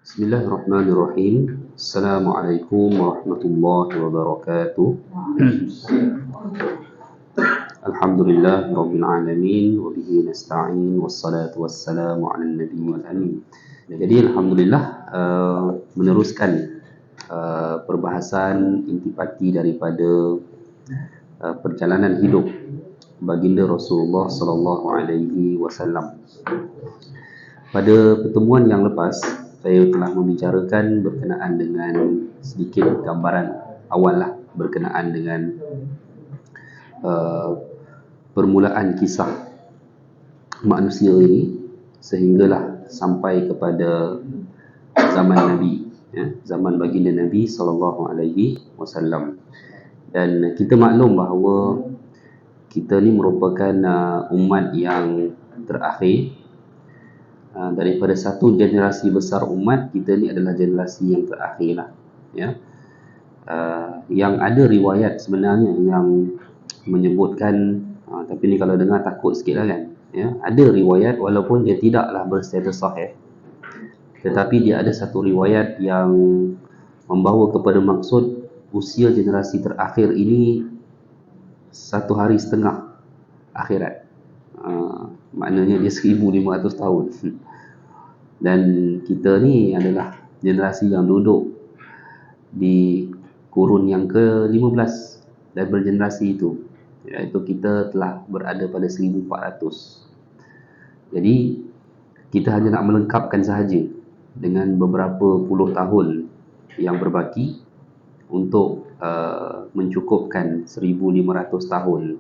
Bismillahirrahmanirrahim. Assalamualaikum warahmatullahi wabarakatuh. Alhamdulillah rabbil alamin wa bihi nasta'in wassalatu wassalamu ala nabiyil amin. Jadi alhamdulillah meneruskan perbahasan intipati daripada perjalanan hidup baginda Rasulullah sallallahu alaihi wasallam. Pada pertemuan yang lepas, saya telah membicarakan berkenaan dengan sedikit gambaran awal lah berkenaan dengan permulaan kisah manusia ini sehinggalah sampai kepada zaman Nabi, zaman baginda Nabi sallallahu alaihi wasallam. Dan kita maklum bahawa kita ni merupakan umat yang terakhir. Daripada satu generasi besar umat, kita ni adalah generasi yang terakhir lah, ya. Yang ada riwayat sebenarnya yang menyebutkan, tapi ni kalau dengar takut sikit lah kan, ya. Ada riwayat walaupun dia tidaklah berstatus sahih, tetapi dia ada satu riwayat yang membawa kepada maksud usia generasi terakhir ini 1 hari setengah akhirat. Maknanya dia 1500 tahun. Dan kita ni adalah generasi yang duduk di kurun yang ke-15 dan bergenerasi itu, iaitu kita telah berada pada 1400. Jadi kita hanya nak melengkapkan sahaja dengan beberapa puluh tahun yang berbaki untuk mencukupkan 1500 tahun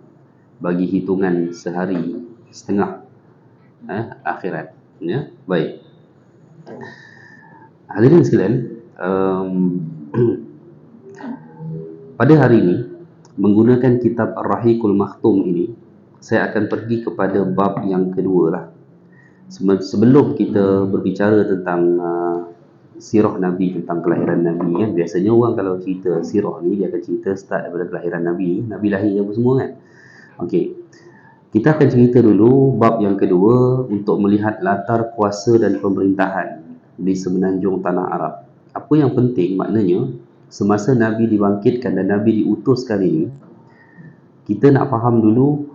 bagi hitungan sehari setengah akhirat, ya. Baik, hadirin sekalian, pada hari ini menggunakan kitab Ar-Rahiqul Makhtum ini, saya akan pergi kepada bab yang kedua lah. Sebelum kita berbicara tentang sirah Nabi, tentang kelahiran Nabi, kan. Biasanya orang kalau cerita sirah ni, dia akan cerita start daripada kelahiran Nabi, Nabi lahir apa semua kan. Okey, kita akan cerita dulu bab yang kedua untuk melihat latar kuasa dan pemerintahan di semenanjung tanah Arab. Apa yang penting maknanya, semasa Nabi dibangkitkan dan Nabi diutuskan ini, kita nak faham dulu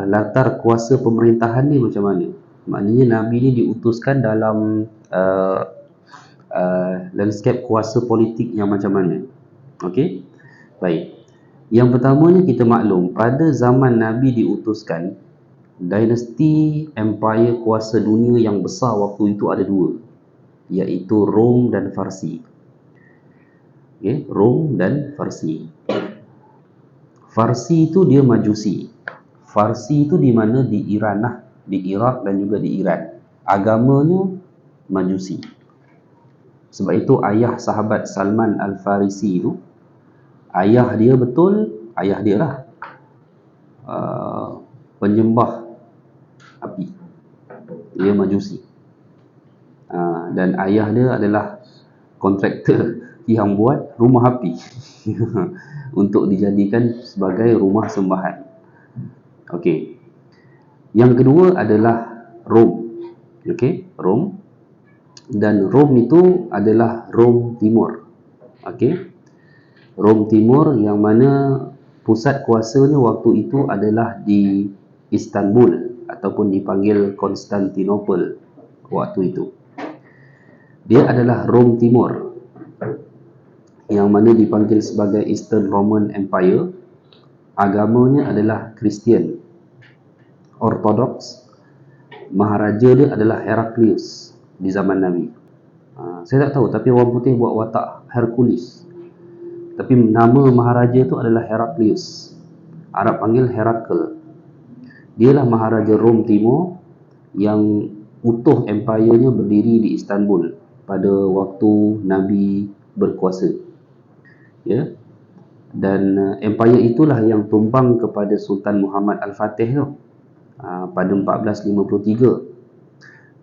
latar kuasa pemerintahan ni macam mana. Maknanya Nabi ni diutuskan dalam landscape kuasa politik yang macam mana. Okey, baik. Yang pertamanya kita maklum, pada zaman Nabi diutuskan, dinasti empire kuasa dunia yang besar waktu itu ada dua, iaitu Rom dan Farsi. Okay, Rom dan Farsi. Farsi itu dia Majusi. Farsi itu di mana? Di Iran lah, di Iraq dan juga di Iran. Agamanya Majusi. Sebab itu ayah sahabat Salman Al-Farisi itu, ayah dia lah penyembah api, dia Majusi. Dan ayah dia adalah kontraktor yang buat rumah api untuk dijadikan sebagai rumah sembahan. Okey, yang kedua adalah Rom. Okey, Rom. Dan Rom itu adalah Rom Timur. Okey, Rom Timur yang mana pusat kuasanya waktu itu adalah di Istanbul ataupun dipanggil Konstantinopel waktu itu. Dia adalah Rom Timur yang mana dipanggil sebagai Eastern Roman Empire. Agamanya adalah Kristian Ortodoks. Maharaja dia adalah Heraklius di zaman Nabi. Saya tak tahu, tapi orang putih buat watak Hercules, tapi nama maharaja itu adalah Heraklius. Arab panggil Herakle. Dialah maharaja Rom Timur yang utuh empire-nya berdiri di Istanbul pada waktu Nabi berkuasa, ya. Dan empire itulah yang tumbang kepada Sultan Muhammad Al-Fatih tu pada 1453.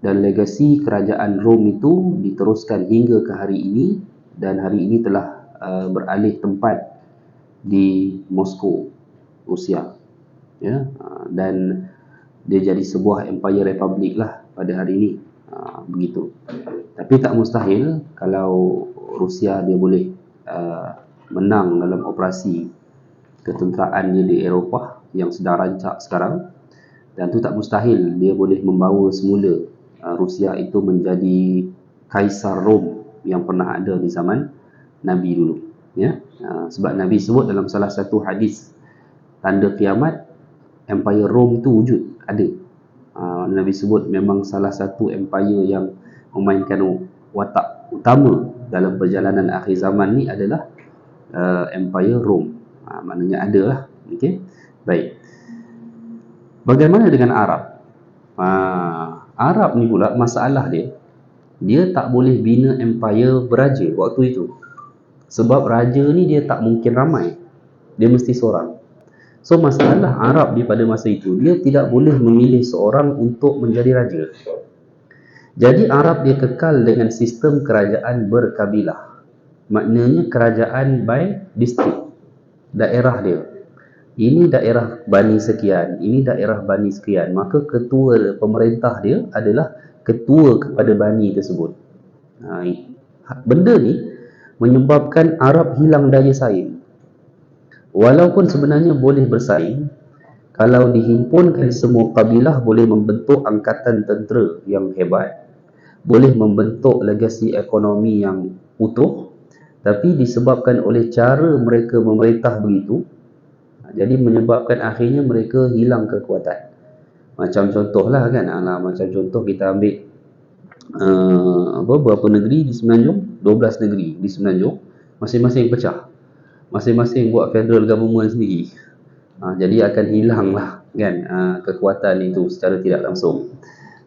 Dan legasi kerajaan Rom itu diteruskan hingga ke hari ini, dan hari ini telah beralih tempat di Moskow, Rusia, ya. Dan dia jadi sebuah empire republik lah pada hari ini. Begitu. Tapi tak mustahil kalau Rusia dia boleh menang dalam operasi ketenteraan dia di Eropah yang sedang rancak sekarang, dan tu tak mustahil dia boleh membawa semula Rusia itu menjadi Kaisar Rom yang pernah ada di zaman Nabi dulu, ya. Sebab Nabi sebut dalam salah satu hadis tanda kiamat, Empire Rom tu wujud, ada. Nabi sebut memang salah satu empire yang memainkan watak utama dalam perjalanan akhir zaman ni adalah Empire Rom. Maknanya ada lah. Okay? Baik. Bagaimana dengan Arab? Arab ni pula masalah dia tak boleh bina empire beraja waktu itu. Sebab raja ni dia tak mungkin ramai. Dia mesti seorang. So masalah Arab di pada masa itu, dia tidak boleh memilih seorang untuk menjadi raja. Jadi Arab dia kekal dengan sistem kerajaan berkabilah. Maknanya kerajaan by district, daerah dia. Ini daerah Bani sekian, ini daerah Bani sekian. Maka ketua pemerintah dia adalah ketua kepada Bani tersebut. Benda ni menyebabkan Arab hilang daya saing. Walaupun sebenarnya boleh bersaing, kalau dihimpunkan semua kabilah boleh membentuk angkatan tentera yang hebat, boleh membentuk legasi ekonomi yang utuh, tapi disebabkan oleh cara mereka memerintah begitu, jadi menyebabkan akhirnya mereka hilang kekuatan. Macam contohlah kan, macam contoh kita ambil berapa negeri di Semenanjung, 12 negeri di Semenanjung, masing-masing pecah, masing-masing buat federal government sendiri. Jadi akan hilang lah kan kekuatan itu secara tidak langsung.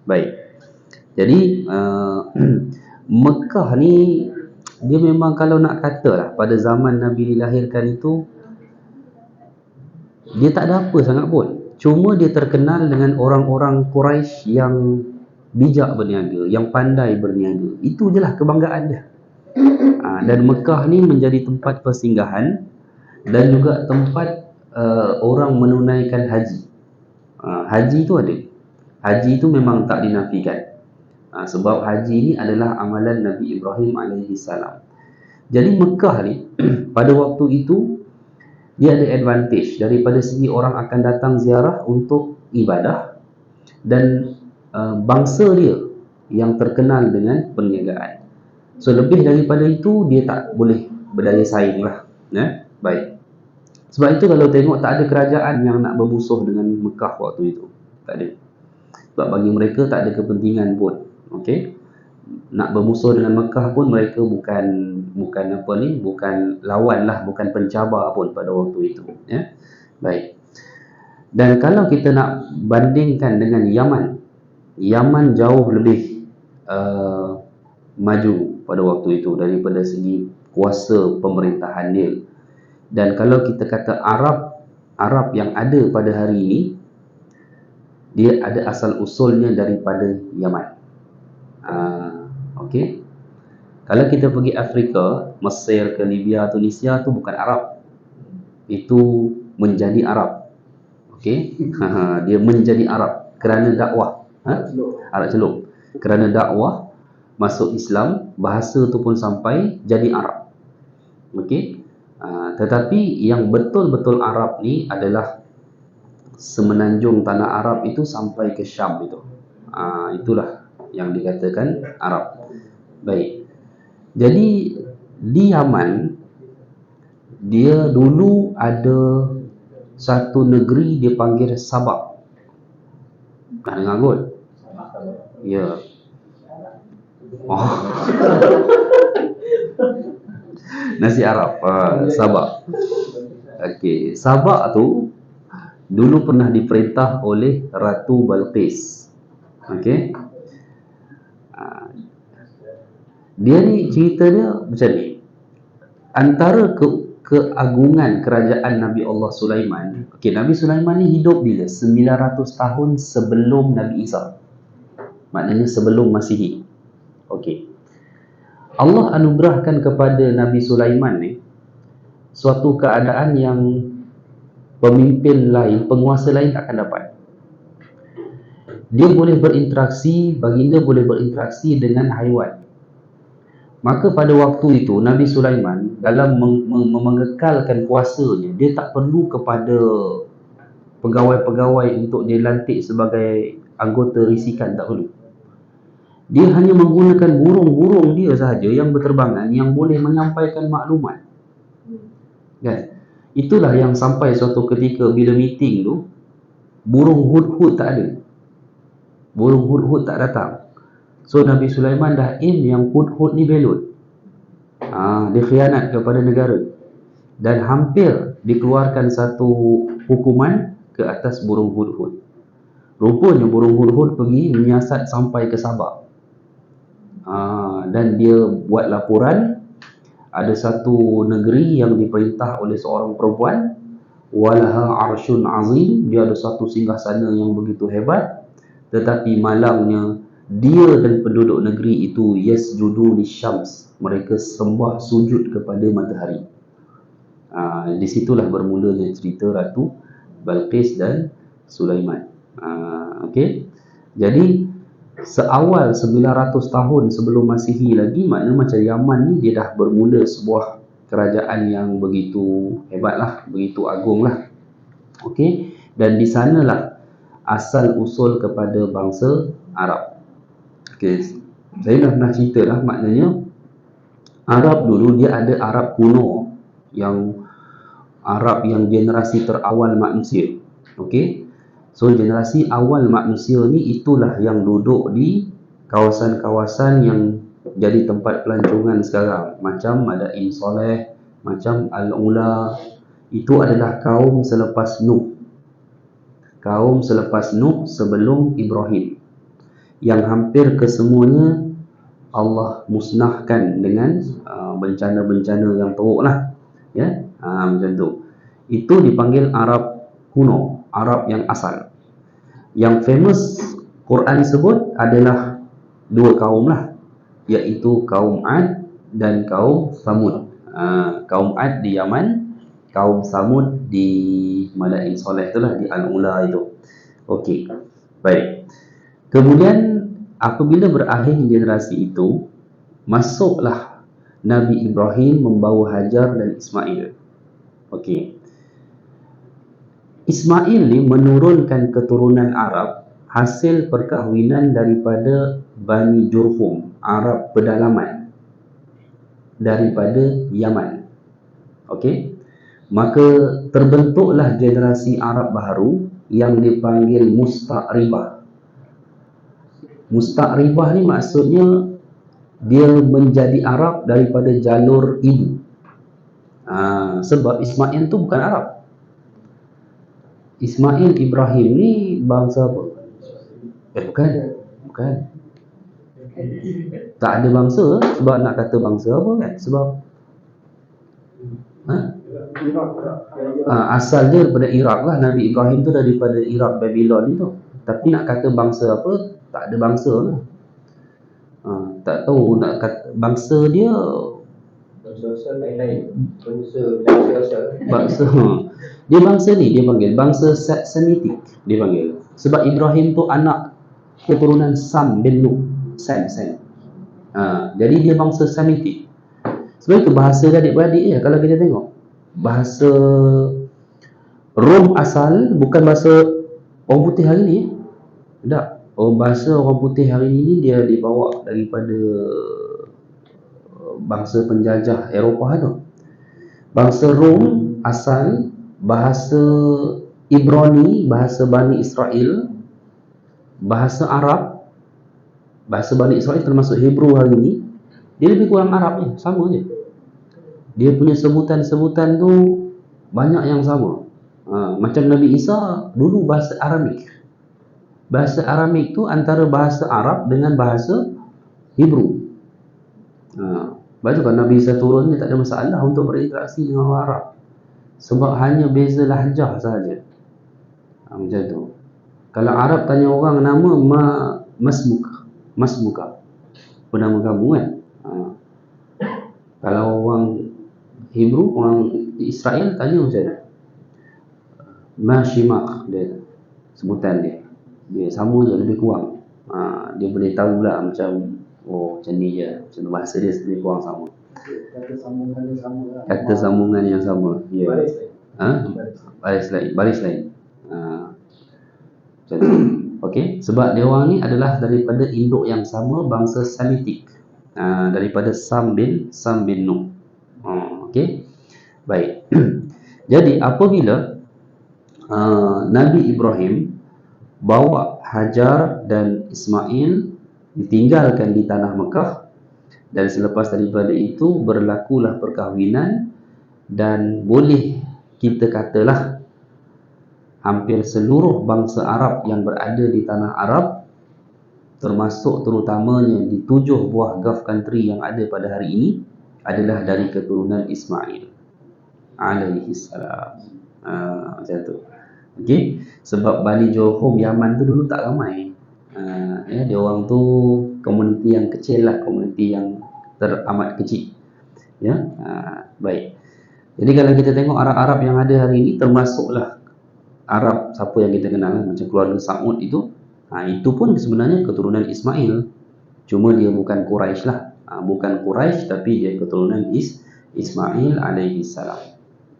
Baik. Jadi Mekah ni dia memang kalau nak katalah pada zaman Nabi dilahirkan itu, dia tak ada apa sangat pun. Cuma dia terkenal dengan orang-orang Quraisy yang bijak berniaga, yang pandai berniaga. Itu je lah kebanggaan dia. Dan Mekah ni menjadi tempat persinggahan dan juga tempat orang menunaikan haji. Haji tu ada. Haji tu memang tak dinafikan. Sebab haji ni adalah amalan Nabi Ibrahim AS. Jadi Mekah ni pada waktu itu dia ada advantage daripada segi orang akan datang ziarah untuk ibadah, dan bangsa dia yang terkenal dengan perniagaan. So lebih daripada itu dia tak boleh berdaya saing lah. Baik. Sebab itu kalau tengok tak ada kerajaan yang nak bermusuh dengan Mekah waktu itu. Tak ada. Sebab bagi mereka tak ada kepentingan pun. Okey. Nak bermusuh dengan Mekah pun mereka bukan lawan lah, bukan pencabar pun pada waktu itu, ya. Baik. Dan kalau kita nak bandingkan dengan Yaman jauh lebih maju pada waktu itu daripada segi kuasa pemerintahan dia. Dan kalau kita kata Arab yang ada pada hari ini, dia ada asal usulnya daripada Yaman. Okey. Kalau kita pergi Afrika, Mesir ke Libya, Tunisia tu bukan Arab. Itu menjadi Arab. Okey. Dia menjadi Arab kerana dakwah. Arab Celup. Kerana dakwah, masuk Islam, bahasa tu pun sampai jadi Arab. Okey. Tetapi yang betul-betul Arab ni adalah semenanjung tanah Arab itu sampai ke Syam itu. Itulah yang dikatakan Arab. Baik. Jadi di Yaman, dia dulu ada satu negeri dia panggil Sabak. Pernah dengar kot? Ya. Nasi Arab, Sabak. Okey, Sabak tu dulu pernah diperintah oleh Ratu Balqis. Okey. Dia ni cerita dia macam ni. Antara keagungan kerajaan Nabi Allah Sulaiman. Okey, Nabi Sulaiman ni hidup bila? 900 tahun sebelum Nabi Isa. Maknanya sebelum Masihi. Okey. Allah anugerahkan kepada Nabi Sulaiman ni suatu keadaan yang pemimpin lain, penguasa lain tak akan dapat. dia boleh berinteraksi, baginda boleh berinteraksi dengan haiwan. Maka pada waktu itu Nabi Sulaiman dalam mengekalkan kuasanya, dia tak perlu kepada pegawai-pegawai untuk dilantik sebagai anggota risikan, tak perlu. Dia hanya menggunakan burung-burung dia sahaja yang berterbangan yang boleh menyampaikan maklumat. Kan? Itulah yang sampai suatu ketika bila meeting tu, burung hudhud tak ada. Burung hudhud tak datang. So Nabi Sulaiman dah aim yang hudhud ni belot. Dia khianat kepada negara. Dan hampir dikeluarkan satu hukuman ke atas burung hudhud. Rupanya burung hudhud pergi menyiasat sampai ke Sabah. Dan dia buat laporan, ada satu negeri yang diperintah oleh seorang perempuan, walaha arsyun azim, dia ada satu singgasana yang begitu hebat, tetapi malangnya dia dan penduduk negeri itu yasjudu lisyams, mereka sembah sujud kepada matahari. Di situlah bermulanya cerita Ratu Balqis dan Sulaiman. Okey. Jadi seawal 900 tahun sebelum Masihi lagi, maknanya macam Yaman ni dia dah bermula sebuah kerajaan yang begitu hebatlah, begitu agunglah. Okey, dan di sanalah asal usul kepada bangsa Arab. Okey, saya dah pernah cerita dah, maknanya Arab dulu dia ada Arab kuno, yang Arab yang generasi terawal manusia. Okey. So generasi awal manusia ni itulah yang duduk di kawasan-kawasan yang jadi tempat pelancongan sekarang. Macam Madain Soleh, macam Al-Ula. Itu adalah kaum selepas Nuh. Kaum selepas Nuh sebelum Ibrahim. Yang hampir kesemuanya Allah musnahkan dengan bencana-bencana yang teruk lah. Ya, macam tu. Itu dipanggil Arab kuno, Arab yang asal. Yang famous Quran sebut adalah dua kaum lah, iaitu kaum Ad dan kaum Samud. Kaum Ad di Yaman, kaum Samud di Madain Soleh itulah, di Al-Ula itu. Okey, baik. Kemudian apabila berakhir generasi itu, masuklah Nabi Ibrahim membawa Hajar dan Ismail. Okey. Ismail ni menurunkan keturunan Arab hasil perkahwinan daripada Bani Jurhum, Arab pedalaman daripada Yaman. Okey. Maka terbentuklah generasi Arab baru yang dipanggil Musta'ribah. Musta'ribah ni maksudnya dia menjadi Arab daripada jalur ibu. Sebab Ismail tu bukan Arab. Ismail Ibrahim ni bangsa apa? Bukan. Tak ada bangsa. Sebab nak kata bangsa apa kan? Sebab asal dia daripada Iraq lah. Nabi Ibrahim tu daripada Iraq, Babylon itu. Tapi nak kata bangsa apa, tak ada bangsa lah. Tak tahu nak kata bangsa dia. Bangsa dia bangsa ni dia panggil bangsa Semitik, dia panggil. Sebab Ibrahim tu anak keturunan Sam bin Nuh. Sam. Jadi dia bangsa Semitik. Sebab itu bahasa adik-beradik ya, kalau kita tengok bahasa Rom asal bukan bahasa orang putih hari ni. Tak. Bahasa orang putih hari ni dia dibawa daripada bangsa penjajah Eropah tu. Bangsa Rom asal, bahasa Ibrani, bahasa Bani Israel, bahasa Arab, bahasa Bani Israel termasuk Hebrew hari ni, dia lebih kurang Arab ni, sama je. Dia punya sebutan-sebutan tu banyak yang sama. Macam Nabi Isa dulu bahasa Aramik. Bahasa Aramik tu antara bahasa Arab dengan bahasa Hebrew. Lepas tu kan Nabi Isa turun ni tak ada masalah untuk berinteraksi dengan orang Arab. Sebab hanya beza lahjah sahaja. Macam tu. Kalau Arab tanya orang nama, Masmuka. Apa nama kamu kan? Kalau orang Hebrew, orang Israel tanya macam mana? Mashimak dia, sebutan dia. Dia sama je, lebih kurang. Dia boleh tahu pula macam, oh macam ni je, macam bahasa dia lebih kurang sama. Kata sambungan dia sama lah. Kata sambungan yang sama. Ya. Baris lain. Baris lain. Macam tu. Okey, sebab dia orang ni adalah daripada induk yang sama, bangsa Semitik. Daripada Sam bin Nuh. Okey. Baik. Jadi apabila Nabi Ibrahim bawa Hajar dan Ismail ditinggalkan di tanah Mekah, dan selepas daripada itu berlakulah perkahwinan, dan boleh kita katalah hampir seluruh bangsa Arab yang berada di tanah Arab, termasuk terutamanya di 7 buah Gulf country yang ada pada hari ini, adalah dari keturunan Ismail alaihi salam. Macam tu. Okey, sebab Bani Jurhum Yaman tu dulu tak ramai. Dia orang tu komuniti yang kecil lah, komuniti yang teramat kecil. Ya, baik. Jadi kalau kita tengok Arab-Arab yang ada hari ini, termasuklah Arab siapa yang kita kenal macam keluarga Sa'ud itu, itu pun sebenarnya keturunan Ismail. Cuma dia bukan Quraisy lah. Bukan Quraisy, tapi dia keturunan Ismail alaihi salam.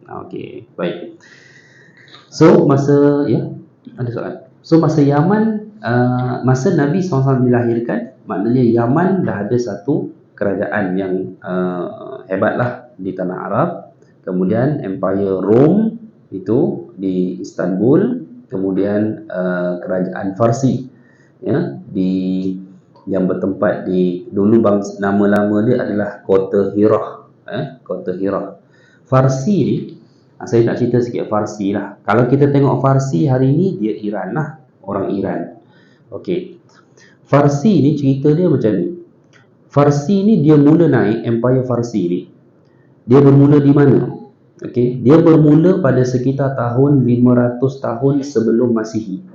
Okey, baik. So masa ada soalan. So masa Yaman, masa Nabi SAW dilahirkan, maknanya Yaman dah ada satu kerajaan yang hebatlah di tanah Arab. Kemudian Empire Rome itu di Istanbul, kemudian kerajaan Farsi yang bertempat di dulu nama lama dia adalah Kota Hira. Kota Hira. Farsi ni, saya nak cerita sikit Farsi lah. Kalau kita tengok Farsi hari ni, dia Iran lah, orang Iran. Okey. Farsi ni cerita dia macam ni. Farsi ni dia mula naik, Empire Farsi ni, dia bermula di mana? Okey, dia bermula pada sekitar tahun 500 tahun sebelum Masihi.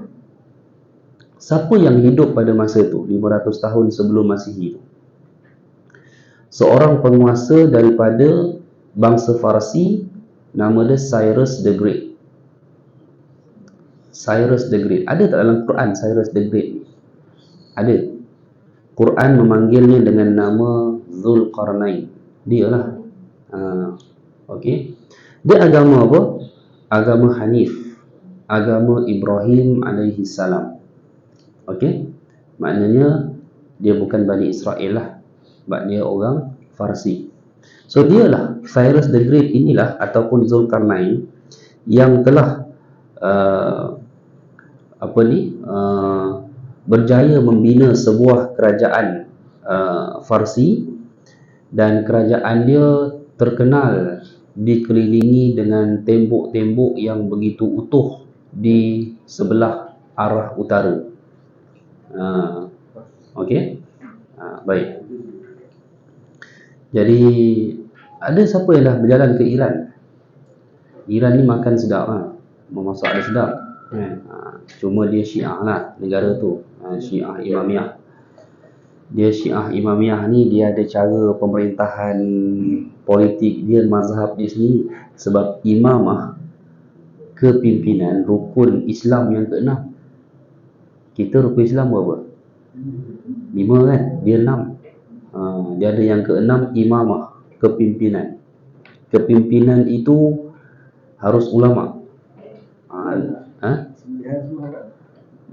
Siapa yang hidup pada masa tu, 500 tahun sebelum Masihi tu? Seorang penguasa daripada bangsa Farsi, nama dia Cyrus the Great. Cyrus the Great. Ada tak dalam Quran Cyrus the Great? Ada. Quran memanggilnya dengan nama Zulkarnain. Dia lah. Okey. Dia agama apa? Agama Hanif. Agama Ibrahim alaihi salam. Okey. Maknanya dia bukan Bani Israel lah. Sebab dia orang Farsi. So dialah Cyrus the Great inilah, ataupun Zulkarnain, yang telah berjaya membina sebuah kerajaan Farsi, dan kerajaan dia terkenal dikelilingi dengan tembok-tembok yang begitu utuh di sebelah arah utara. Okey. Baik. Jadi ada siapa yang dah berjalan ke Iran? Iran ni makan sedap lah, memasak ada sedap. Cuma dia Syiah lah negara tu, Syiah Imamiyah. Dia Syiah Imamiyah ni, dia ada cara pemerintahan politik dia, mazhab dia sendiri. Sebab imamah, kepimpinan, rukun Islam yang ke-6. Kita rukun Islam berapa? 5 kan? Dia 6. Dia ada yang ke-6, imamah, kepimpinan. Kepimpinan itu harus ulama.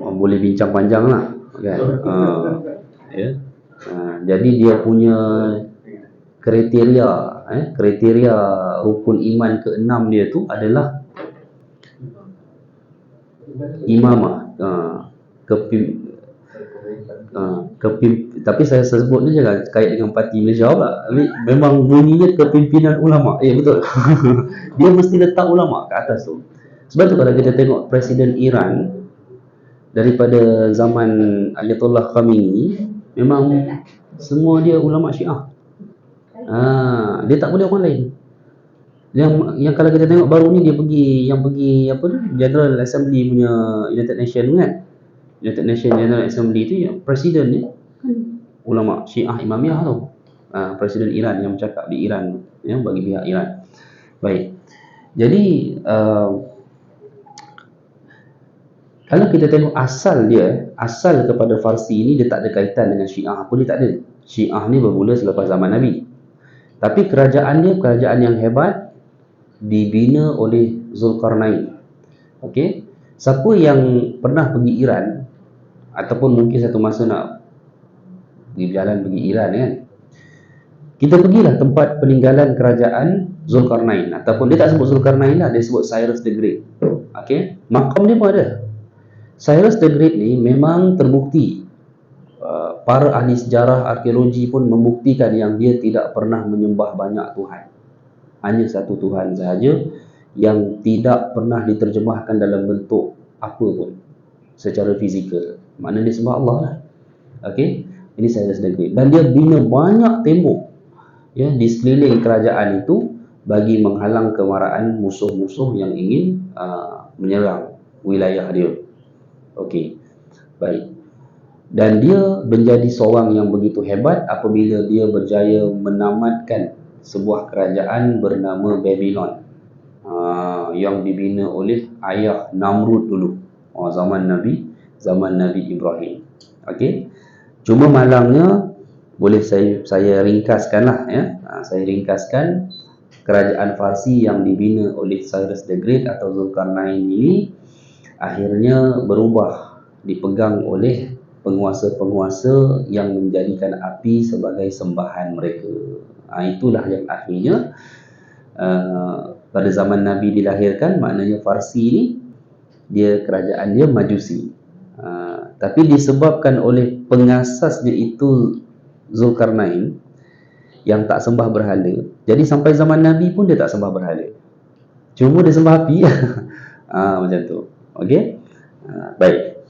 Boleh bincang panjang lah kan? Jadi dia punya kriteria rukun iman ke-6 dia tu adalah imamah, tapi saya sebut ni jangan kait dengan parti Malaysia pula. Memang bunyinya kepimpinan ulama. Betul. Dia mesti letak ulama ke atas tu. Sebab tu kalau kita tengok Presiden Iran daripada zaman Ayatollah Khamenei, memang semua dia ulama Syiah. Dia tak boleh orang lain. Yang kalau kita tengok baru ni, dia pergi General Assembly punya United Nations kan. United Nations General Assembly tu, yang presiden ni kan ulama Syiah Imamiyah tu. Presiden Iran yang bercakap di Iran, bagi pihak Iran. Baik. Jadi Kalau kita tengok asal dia, asal kepada Farsi ini dia tak ada kaitan dengan Syiah pun, dia tak ada. Syiah ni bermula selepas zaman Nabi. Tapi kerajaan dia kerajaan yang hebat, dibina oleh Zulkarnain. Okey. Siapa yang pernah pergi Iran ataupun mungkin satu masa nak pergi berjalan pergi Iran kan, kita pergilah tempat peninggalan kerajaan Zulkarnain, ataupun dia tak sebut Zulkarnain lah, dia sebut Cyrus the Great. Okey, makam dia pun ada. Cyrus the Great ni memang terbukti, para ahli sejarah arkeologi pun membuktikan yang dia tidak pernah menyembah banyak Tuhan. Hanya satu Tuhan sahaja yang tidak pernah diterjemahkan dalam bentuk apa pun secara fizikal. Maknanya dia sembah Allah lah. Okey, ini Cyrus the Great. Dan dia bina banyak tembok ya di sekeliling kerajaan itu bagi menghalang kemarahan musuh-musuh yang ingin menyerang wilayah dia. Okey, baik. Dan dia menjadi seorang yang begitu hebat apabila dia berjaya menamatkan sebuah kerajaan bernama Babylon, yang dibina oleh ayah Namrud dulu, zaman Nabi Ibrahim. Okey, cuma malangnya, boleh saya ringkaskanlah ya. Saya ringkaskan, kerajaan Farsi yang dibina oleh Cyrus the Great atau Zulkarnain ini akhirnya berubah, dipegang oleh penguasa-penguasa yang menjadikan api sebagai sembahan mereka. Itulah yang akhirnya pada zaman Nabi dilahirkan, maknanya Farsi ni dia kerajaan dia Majusi. Tapi disebabkan oleh pengasasnya itu Zulkarnain yang tak sembah berhala, jadi sampai zaman Nabi pun dia tak sembah berhala, cuma dia sembah api. Macam tu. Okey, baik.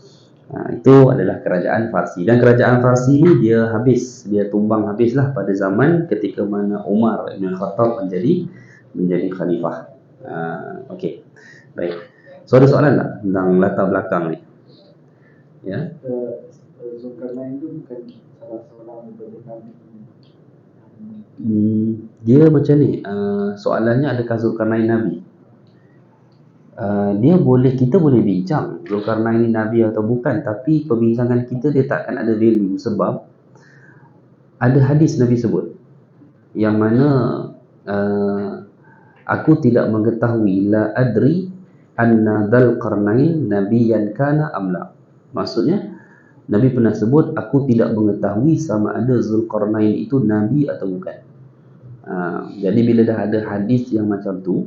Itu adalah kerajaan Farsi. Dan kerajaan Farsi ni dia habis, dia tumbang habislah pada zaman ketika mana Umar bin Khattab menjadi khalifah. Okey, baik. So ada soalan tak tentang latar belakang ni? Ya. Zulkarnain itu bukan salah seorang daripada Nabi. Dia macam ni, soalannya adakah Zulkarnain Nabi? Kita boleh bincang Zulkarnain ini Nabi atau bukan, tapi perbincangan kita dia takkan ada value sebab ada hadis Nabi sebut yang mana aku tidak mengetahui, la adri anna Dzulqarnain nabiyyan kana amla. Maksudnya Nabi pernah sebut, aku tidak mengetahui sama ada Zulkarnain itu Nabi atau bukan. Jadi bila dah ada hadis yang macam tu,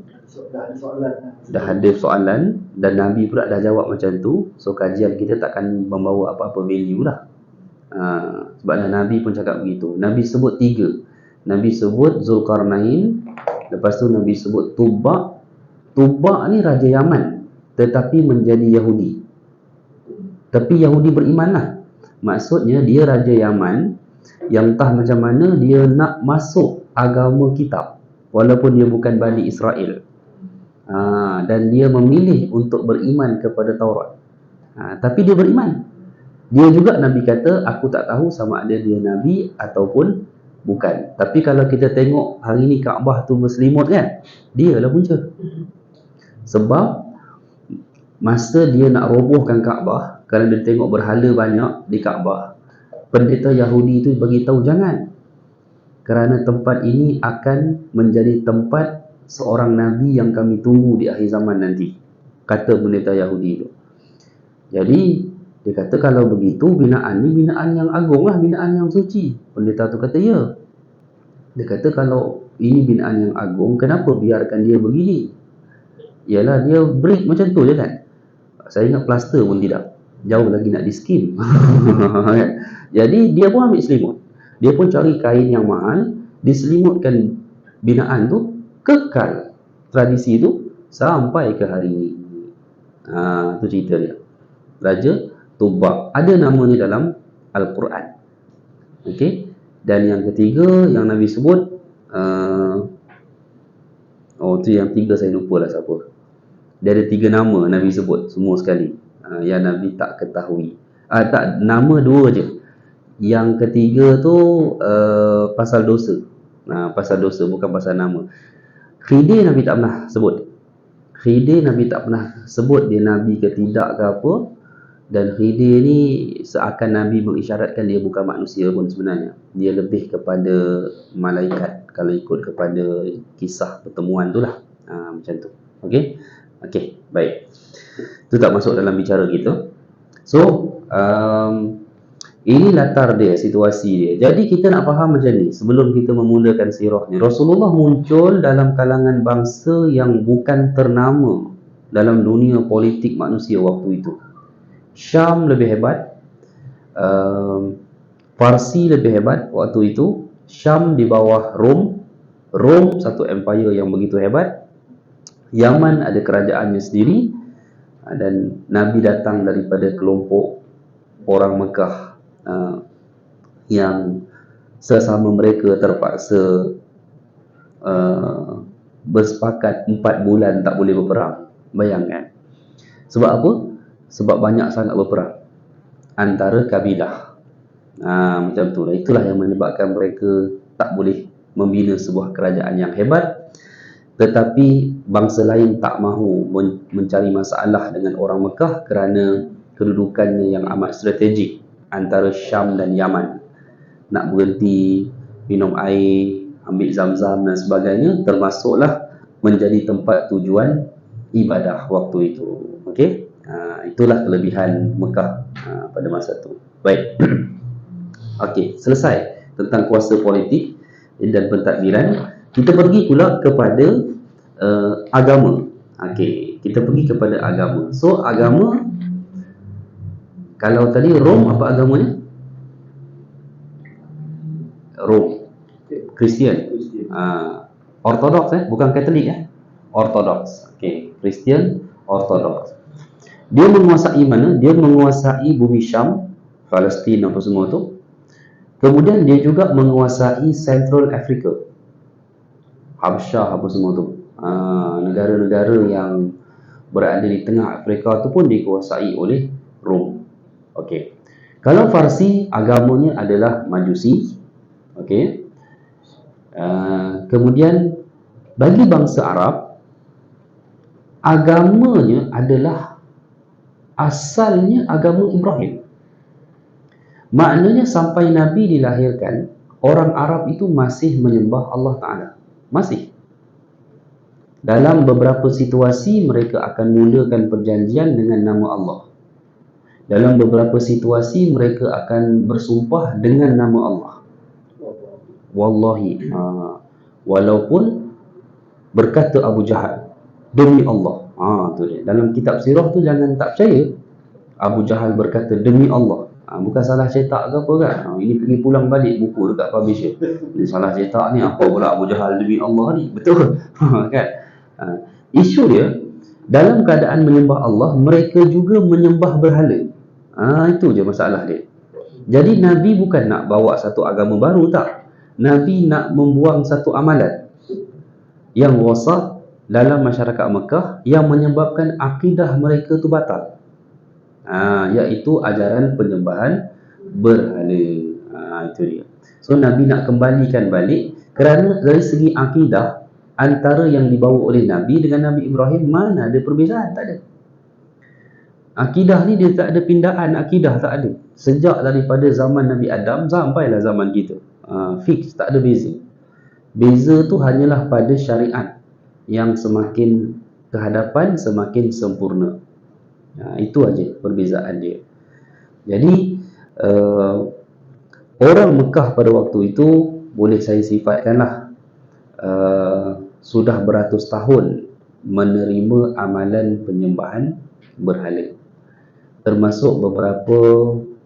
dah ada soalan dan Nabi pula dah jawab macam tu, so kajian kita takkan membawa apa-apa value lah. Sebab Nabi pun cakap begitu. Nabi sebut 3. Nabi sebut Zulkarnain, lepas tu Nabi sebut Tubba. Tubba ni raja Yaman tetapi menjadi Yahudi. Tapi Yahudi beriman lah. Maksudnya dia raja Yaman yang entah macam mana dia nak masuk agama kitab walaupun dia bukan Bani Israel. Dan dia memilih untuk beriman kepada Taurat. Tapi dia beriman. Dia juga Nabi kata, aku tak tahu sama ada dia Nabi ataupun bukan. Tapi kalau kita tengok hari ni Kaabah tu berselimut kan, dia lah punca. Sebab masa dia nak robohkan Kaabah, kerana dia tengok berhala banyak di Kaabah, pendeta Yahudi tu bagi tahu jangan, kerana tempat ini akan menjadi tempat seorang Nabi yang kami tunggu di akhir zaman nanti, kata pendeta Yahudi itu. Jadi dia kata kalau begitu binaan ni binaan yang agung lah, binaan yang suci. Pendeta tu kata ya. Dia kata kalau ini binaan yang agung, kenapa biarkan dia begini? Yalah dia break macam tu je kan. Saya ingat plaster pun tidak, jauh lagi nak di-skim. Jadi dia pun ambil selimut, dia pun cari kain yang mahal, diselimutkan binaan tu, kekal tradisi itu sampai ke hari ini. Itu cerita dia. Raja Tubba. Ada nama ni dalam Al-Quran. Okey. Dan yang ketiga yang Nabi sebut, tu yang 3 saya lupa lah siapa. Dia ada 3 nama Nabi sebut semua sekali, yang Nabi tak ketahui. Tak, nama 2 je. Yang ketiga tu pasal dosa. Pasal dosa, bukan pasal nama. Khidir Nabi tak pernah sebut. Khidir Nabi tak pernah sebut dia Nabi ke tidak ke apa. Dan Khidir ni seakan Nabi mengisyaratkan dia bukan manusia pun sebenarnya. Dia lebih kepada malaikat kalau ikut kepada kisah pertemuan tu lah. Macam tu. Okey? Okey, baik. Itu tak masuk dalam bicara kita. So, ini latar dia, situasi dia. Jadi kita nak faham macam ni sebelum kita memulakan sirah ni. Rasulullah muncul dalam kalangan bangsa yang bukan ternama dalam dunia politik manusia waktu itu. Syam lebih hebat, Parsi lebih hebat waktu itu. Syam di bawah Rom. Rom satu empire yang begitu hebat. Yaman ada kerajaannya sendiri. Dan Nabi datang daripada kelompok orang Mekah yang sesama mereka terpaksa bersepakat 4 bulan tak boleh berperang. Bayangkan. Sebab apa? Sebab banyak sangat berperang antara kabilah. Macam tu lah. Itulah yang menyebabkan mereka tak boleh membina sebuah kerajaan yang hebat. Tetapi bangsa lain tak mahu mencari masalah dengan orang Mekah kerana kedudukannya yang amat strategik antara Syam dan Yaman. Nak berhenti, minum air, ambil zam-zam dan sebagainya, termasuklah menjadi tempat tujuan ibadah waktu itu. Okey? Itulah kelebihan Mekah pada masa itu. Baik. Okey, selesai tentang kuasa politik dan pentadbiran. Kita pergi pula kepada agama. Okey, kita pergi kepada agama. So, agama, kalau tadi Rom apa agamanya? Rom. Kristian. Ortodoks bukan Katolik Ortodoks. Okey, Kristian, Ortodoks. Dia menguasai mana? Dia menguasai bumi Syam, Palestin apa semua tu. Kemudian dia juga menguasai Central Africa, Habsyah apa semua tu. Negara-negara yang berada di tengah Afrika tu pun dikuasai oleh Rom. Okey. Kalau Farsi, agamanya adalah Majusi. Okey. Kemudian bagi bangsa Arab, agamanya adalah asalnya agama Ibrahim. Maknanya sampai Nabi dilahirkan, orang Arab itu masih menyembah Allah Ta'ala. Masih. Dalam beberapa situasi mereka akan mulakan perjanjian dengan nama Allah. Dalam beberapa situasi mereka akan bersumpah dengan nama Allah. Wallahi. Walaupun berkata Abu Jahal, demi Allah. Tu dia. Dalam kitab sirah tu jangan tak percaya. Abu Jahal berkata demi Allah. Bukan salah cetak ke apa kan? Ini pergi pulang balik buku dekat publisher. Ini salah cetak ni, apa pula Abu Jahal demi Allah ni? Betul. Kan? Isu dia, dalam keadaan menyembah Allah, mereka juga menyembah berhala. Itu je masalah dia. Jadi Nabi bukan nak bawa satu agama baru, tak. Nabi nak membuang satu amalan yang rosak dalam masyarakat Mekah yang menyebabkan akidah mereka tu batal. Iaitu ajaran penyembahan berhala. Itu dia. So Nabi nak kembalikan balik, kerana dari segi akidah antara yang dibawa oleh Nabi dengan Nabi Ibrahim mana ada perbezaan? Tak ada. Akidah ni dia tak ada pindaan, akidah tak ada. Sejak daripada zaman Nabi Adam sampailah zaman kita. Fix, tak ada beza. Beza tu hanyalah pada syariat yang semakin ke hadapan semakin sempurna. Itu aja perbezaan dia. Jadi orang Mekah pada waktu itu boleh saya sifatkanlah sudah beratus tahun menerima amalan penyembahan berhala. Termasuk beberapa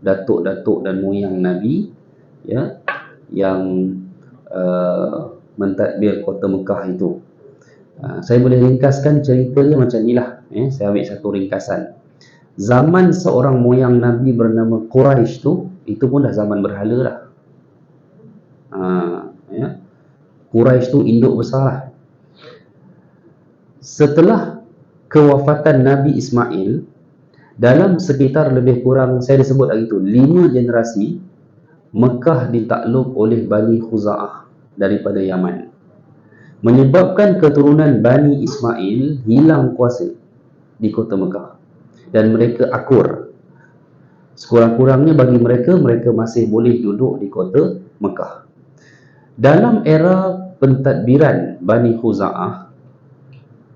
datuk-datuk dan moyang Nabi yang mentadbir kota Mekah itu. Saya boleh ringkaskan cerita dia macam inilah. Saya ambil satu ringkasan. Zaman seorang moyang Nabi bernama Quraisy tu, itu pun dah zaman berhala dah. Quraisy tu induk besar lah. Setelah kewafatan Nabi Ismail, dalam sekitar lebih kurang, saya disebut lagi tu, 5 generasi, Mekah ditakluk oleh Bani Khuza'ah daripada Yaman. Menyebabkan keturunan Bani Ismail hilang kuasa di kota Mekah. Dan mereka akur. Sekurang-kurangnya bagi mereka, mereka masih boleh duduk di kota Mekah. Dalam era pentadbiran Bani Khuza'ah,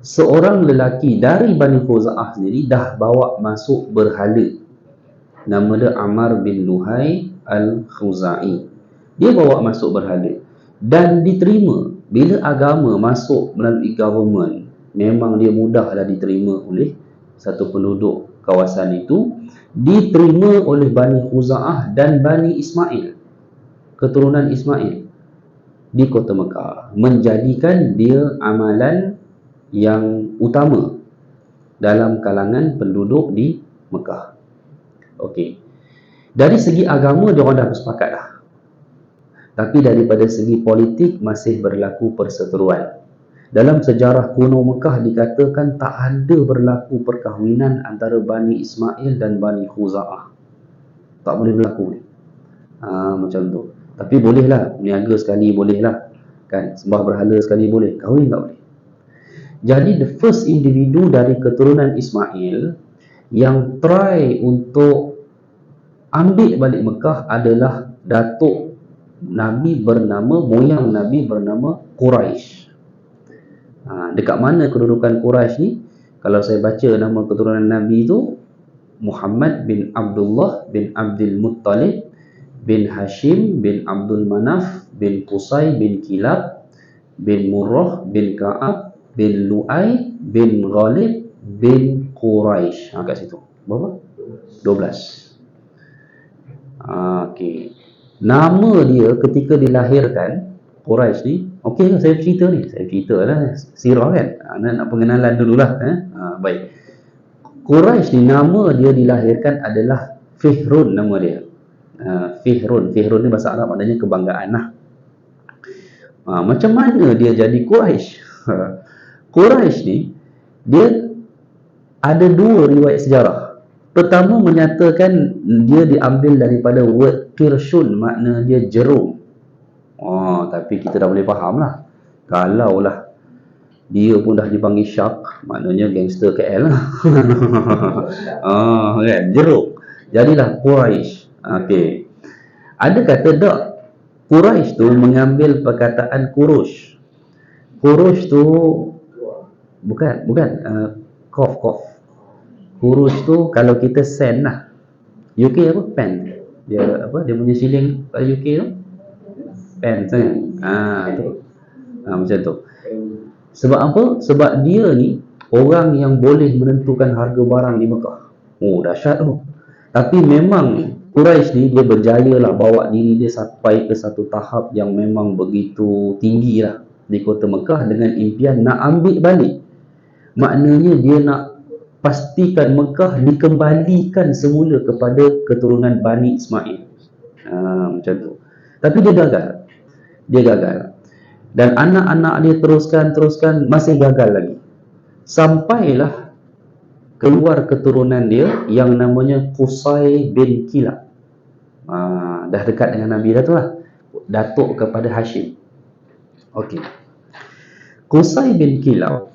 seorang lelaki dari Bani Khuza'ah sendiri dah bawa masuk berhala. Nama dia Ammar bin Luhai Al-Khuza'i. Dia bawa masuk berhala dan diterima. Bila agama masuk melalui government, memang dia mudahlah diterima oleh satu penduduk kawasan itu. Diterima oleh Bani Khuza'ah dan Bani Ismail, keturunan Ismail, di kota Mekah, menjadikan dia amalan yang utama dalam kalangan penduduk di Mekah. Okey. Dari segi agama dia orang dah bersepakat dah. Tapi daripada segi politik masih berlaku perseteruan. Dalam sejarah kuno Mekah dikatakan tak ada berlaku perkahwinan antara Bani Ismail dan Bani Khuza'ah. Tak boleh berlaku ni. Macam tu. Tapi bolehlah, niaga sekali bolehlah. Kan, sembah berhala sekali boleh, kahwin tak boleh. Jadi the first individu dari keturunan Ismail yang try untuk ambil balik Mekah adalah datuk Nabi bernama, moyang Nabi bernama Quraisy. Dekat mana kedudukan Quraisy ni? Kalau saya baca nama keturunan Nabi itu, Muhammad bin Abdullah bin Abdul Muttalib bin Hashim bin Abdul Manaf bin Qusay bin Kilab bin Murrah bin Ka'ab bin Lu'ay bin Ghalib bin Quraisy. Kat situ. Berapa? 12. Okey. Nama dia ketika dilahirkan, Quraisy ni, okey, saya cerita ni. Saya cerita lah, sirah kan. Nak pengenalan dululah. Baik. Quraisy ni nama dia dilahirkan adalah Fihrun nama dia. Fihrun ni bahasa Arab maknanya kebanggaan lah. Macam mana dia jadi Quraisy? Quraisy ni dia ada dua riwayat sejarah. Pertama menyatakan dia diambil daripada word kirshun, makna dia jerum. Tapi kita dah boleh faham lah. Kalaulah dia pun dah dipanggil Syak, maknanya gangster KL lah. Kan? Jerum. Jadilah Quraisy. Okey. Ada kata tak, Quraisy tu mengambil perkataan Qurush. Qurush tu bukan Kof. Qurush tu kalau kita sen lah. UK apa? Pen. Dia punya shilling pada UK tu? Pen kan? Tu. Macam tu. Sebab apa? Sebab dia ni orang yang boleh menentukan harga barang di Mekah. Dahsyat tu. Tapi memang Quraisy ni dia berjaya lah bawa diri dia sampai ke satu tahap yang memang begitu tinggi lah di kota Mekah dengan impian nak ambil balik. Maknanya dia nak pastikan Mekah dikembalikan semula kepada keturunan Bani Ismail. Macam tu. Tapi dia gagal. Dan anak-anak dia teruskan masih gagal lagi. Sampailah keluar keturunan dia yang namanya Qusay bin Kilab. Dah dekat dengan Nabi dah tu lah. Datuk kepada Hashim. Okey. Qusay bin Kilab,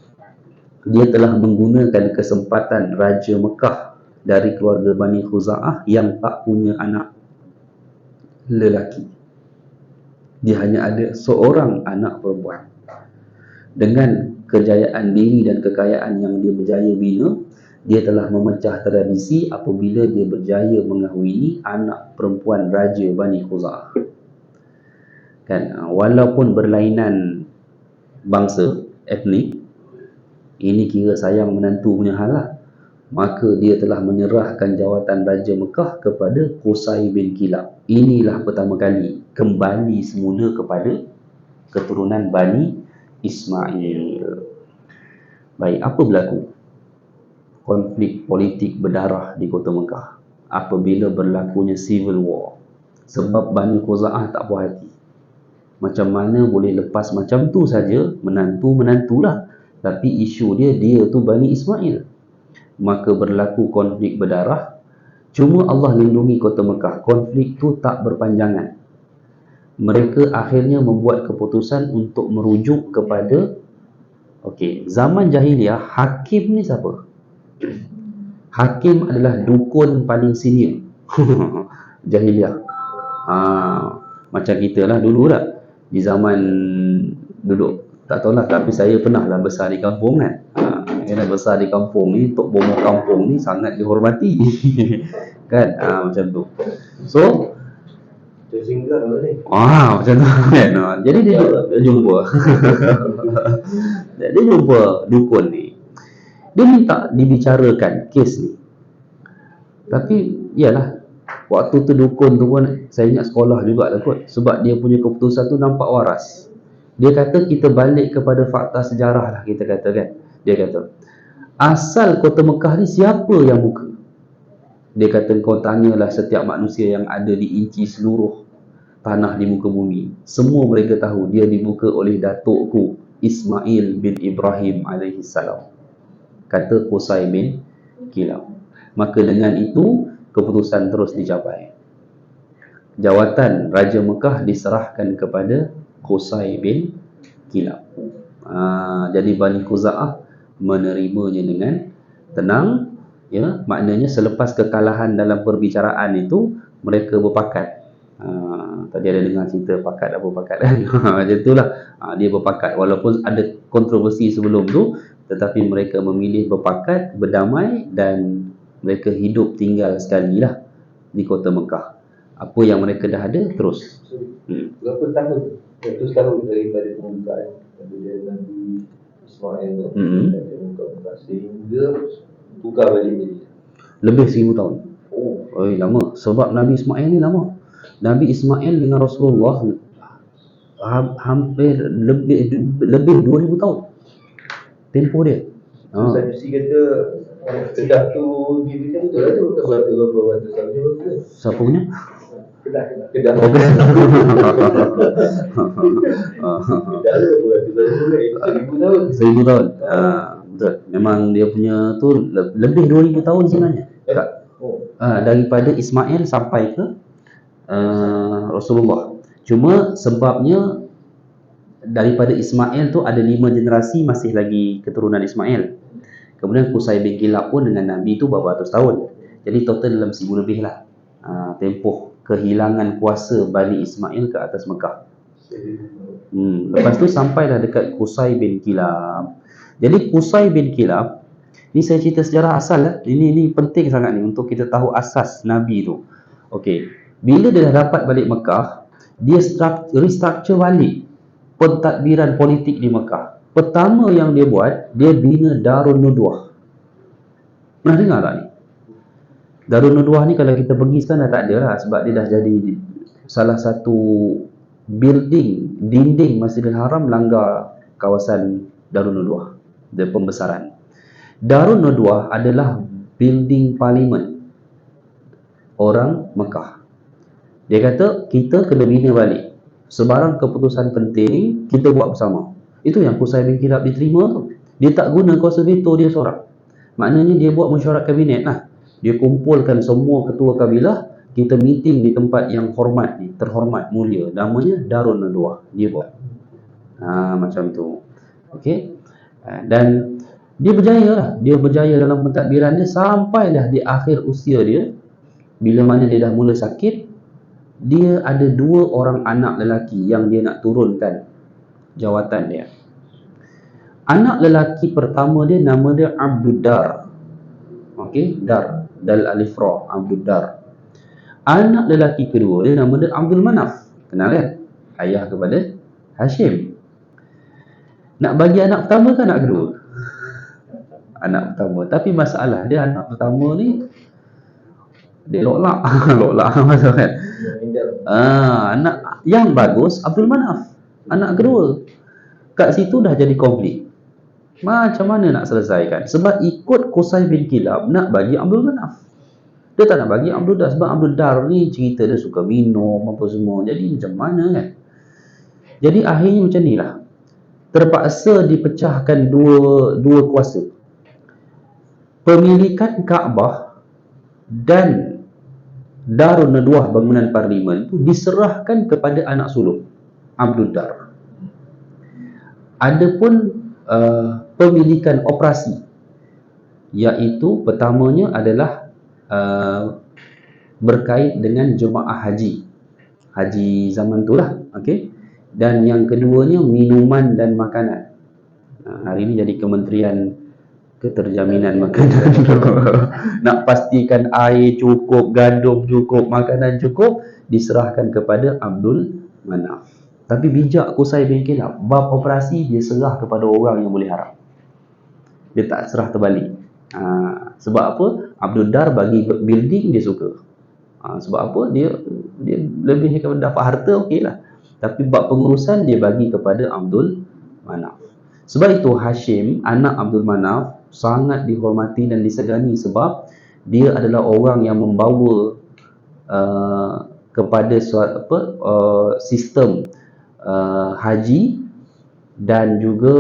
dia telah menggunakan kesempatan Raja Mekah dari keluarga Bani Khuza'ah yang tak punya anak lelaki. Dia hanya ada seorang anak perempuan. Dengan kejayaan diri dan kekayaan yang dia berjaya bina, dia telah memecah tradisi apabila dia berjaya mengahwini anak perempuan Raja Bani Khuza'ah. Kan, walaupun berlainan bangsa, etnik, ini kira sayang menantu punya hal lah. Maka dia telah menyerahkan jawatan Raja Mekah kepada Qusay bin Kilab. Inilah pertama kali kembali semula kepada keturunan Bani Ismail. Baik, apa berlaku? Konflik politik berdarah di kota Mekah apabila berlakunya civil war. Sebab Bani Khuza'ah tak puas hati. Macam mana boleh lepas macam tu saja, menantulah. Tapi isu dia tu Bani Ismail. Maka berlaku konflik berdarah. Cuma Allah lindungi kota Mekah. Konflik tu tak berpanjangan. Mereka akhirnya membuat keputusan untuk merujuk kepada zaman jahiliah, hakim ni siapa? Hakim adalah dukun paling senior. Jahiliah. Macam kita lah dulu lah, di zaman duduk, tak tahulah, tapi saya pernah lah besar di kampung kan. Kena besar di kampung ni, Tok Bomo kampung ni sangat dihormati. Kan, macam tu. So, macam tu kan. Jadi dia jumpa. Dia jumpa dukun ni. Dia minta dibicarakan kes ni. Tapi, iyalah, waktu tu dukun tu pun saya ingat sekolah juga lah kot. Sebab dia punya keputusan tu nampak waras. Dia kata kita balik kepada fakta sejarah lah, kita kata kan. Dia kata, asal kota Mekah ni siapa yang buka? Dia kata, kau tanyalah setiap manusia yang ada di inci seluruh tanah di muka bumi. Semua mereka tahu dia dibuka oleh datukku Ismail bin Ibrahim alaihi salam. Kata Qusay bin Kilab. Maka dengan itu keputusan terus dicapai. Jawatan Raja Mekah diserahkan kepada Qusay bin Kilab. Jadi Bani Khuza'ah menerimanya dengan tenang. Ya, maknanya selepas kekalahan dalam perbicaraan itu, mereka berpakat. Tadi ada dengar cerita pakat apa pakat kan. Macam itulah. Dia berpakat walaupun ada kontroversi sebelum tu, tetapi mereka memilih berpakat, berdamai, dan mereka hidup tinggal sekali lah di kota Mekah. Apa yang mereka dah ada terus. Berapa tahun? 100 tahun daripada pembukaan Nabi Ismail tu. Dari Mekah sehingga buka balik Madinah. Lebih 1000 tahun. Lama. Sebab Nabi Ismail ni lama. Nabi Ismail dengan Rasulullah hampir lebih 2000 tahun tempoh dia. Sanusi kata Kedah tu dirinya betul lah tu. Berapa ratus tahun je betul. Siapa punya? Kedah. Kedah Kedah tu berapa tahun? 1000 tahun. 1000 tahun. Betul. Memang dia punya tu lebih 2000 tahun sebenarnya. Daripada Ismail sampai ke Rasulullah. Cuma sebabnya daripada Ismail tu ada 5 generasi masih lagi keturunan Ismail. Kemudian Qusay bin Kilab pun dengan Nabi tu beberapa ratus tahun. Jadi total dalam 1000 lebih lah tempoh kehilangan kuasa Bani Ismail ke atas Mekah. Lepas tu sampailah dekat Qusay bin Kilab. Jadi Qusay bin Kilab ni, saya cerita sejarah asal lah. Ini penting sangat ni untuk kita tahu asas Nabi tu. Okey, bila dia dah dapat balik Mekah, dia restructure balik pentadbiran politik di Mekah. Pertama yang dia buat, dia bina Darun Nadwah. Pernah dengar tak ni? Darun Nadwah ni kalau kita pergi sekarang dah tak ada lah, sebab dia dah jadi salah satu building, dinding Masjidil Haram langgar kawasan Darun Nadwah, dia pembesaran. Darun Nadwah adalah building parlimen orang Mekah. Dia kata kita kena bina balik. Sebarang keputusan penting kita buat bersama. Itu yang Qusay bin Kilab diterima tu. Dia tak guna kuasa veto dia seorang. Maknanya dia buat mesyuarat kabinet lah. Dia kumpulkan semua ketua kabilah, kita meeting di tempat yang hormat ni, terhormat, mulia. Namanya Darun Nadwah. Dia buat. Macam tu. Okey. Dan dia berjaya lah. Dia berjaya dalam pentadbiran dia sampailah di akhir usia dia. Bila mana dia dah mula sakit, dia ada 2 orang anak lelaki yang dia nak turunkan jawatan dia. Anak lelaki pertama dia nama dia Abdul Dar. Okey, Dar, Dal Alif Ra, Abdul Dar. Anak lelaki kedua dia nama dia Abdul Manaf. Kenal kan? Ayah kepada Hashim. Nak bagi anak pertama ke anak kedua? Anak pertama. Tapi masalah dia anak pertama ni dia loklak. Loklak maksud kan? Anak yang bagus Abdul Manaf. Anak kedua. Kat situ dah jadi konflik. Macam mana nak selesaikan? Sebab ikut Qusay bin Kilab nak bagi Abdul Manaf. Dia tak nak bagi Abdul Dar. Sebab Abdul Dar ni cerita dia suka minum apa semua. Jadi macam mana kan? Jadi akhirnya macam ni lah. Terpaksa dipecahkan dua kuasa. Pemilikan Kaabah dan Darun Nadwah, bangunan parlimen itu diserahkan kepada anak sulung Abdul Dar. Adapun pemilikan operasi, iaitu pertamanya adalah berkait dengan jemaah haji. Haji zaman tu lah. Okay? Dan yang keduanya minuman dan makanan. Hari ini jadi Kementerian Keterjaminan Makanan. Nak pastikan air cukup, gandum cukup, makanan cukup, diserahkan kepada Abdul Manaf. Tapi bijak Qusay bin Kilab, bab operasi dia serah kepada orang yang boleh harap. Dia tak serah terbalik. Sebab apa? Abdul Dar bagi building dia suka. Sebab apa? Dia lebih dapat harta, okey lah. Tapi bab pengurusan dia bagi kepada Abdul Manaf. Sebab itu Hashim, anak Abdul Manaf, sangat dihormati dan disegani sebab dia adalah orang yang membawa kepada sistem haji dan juga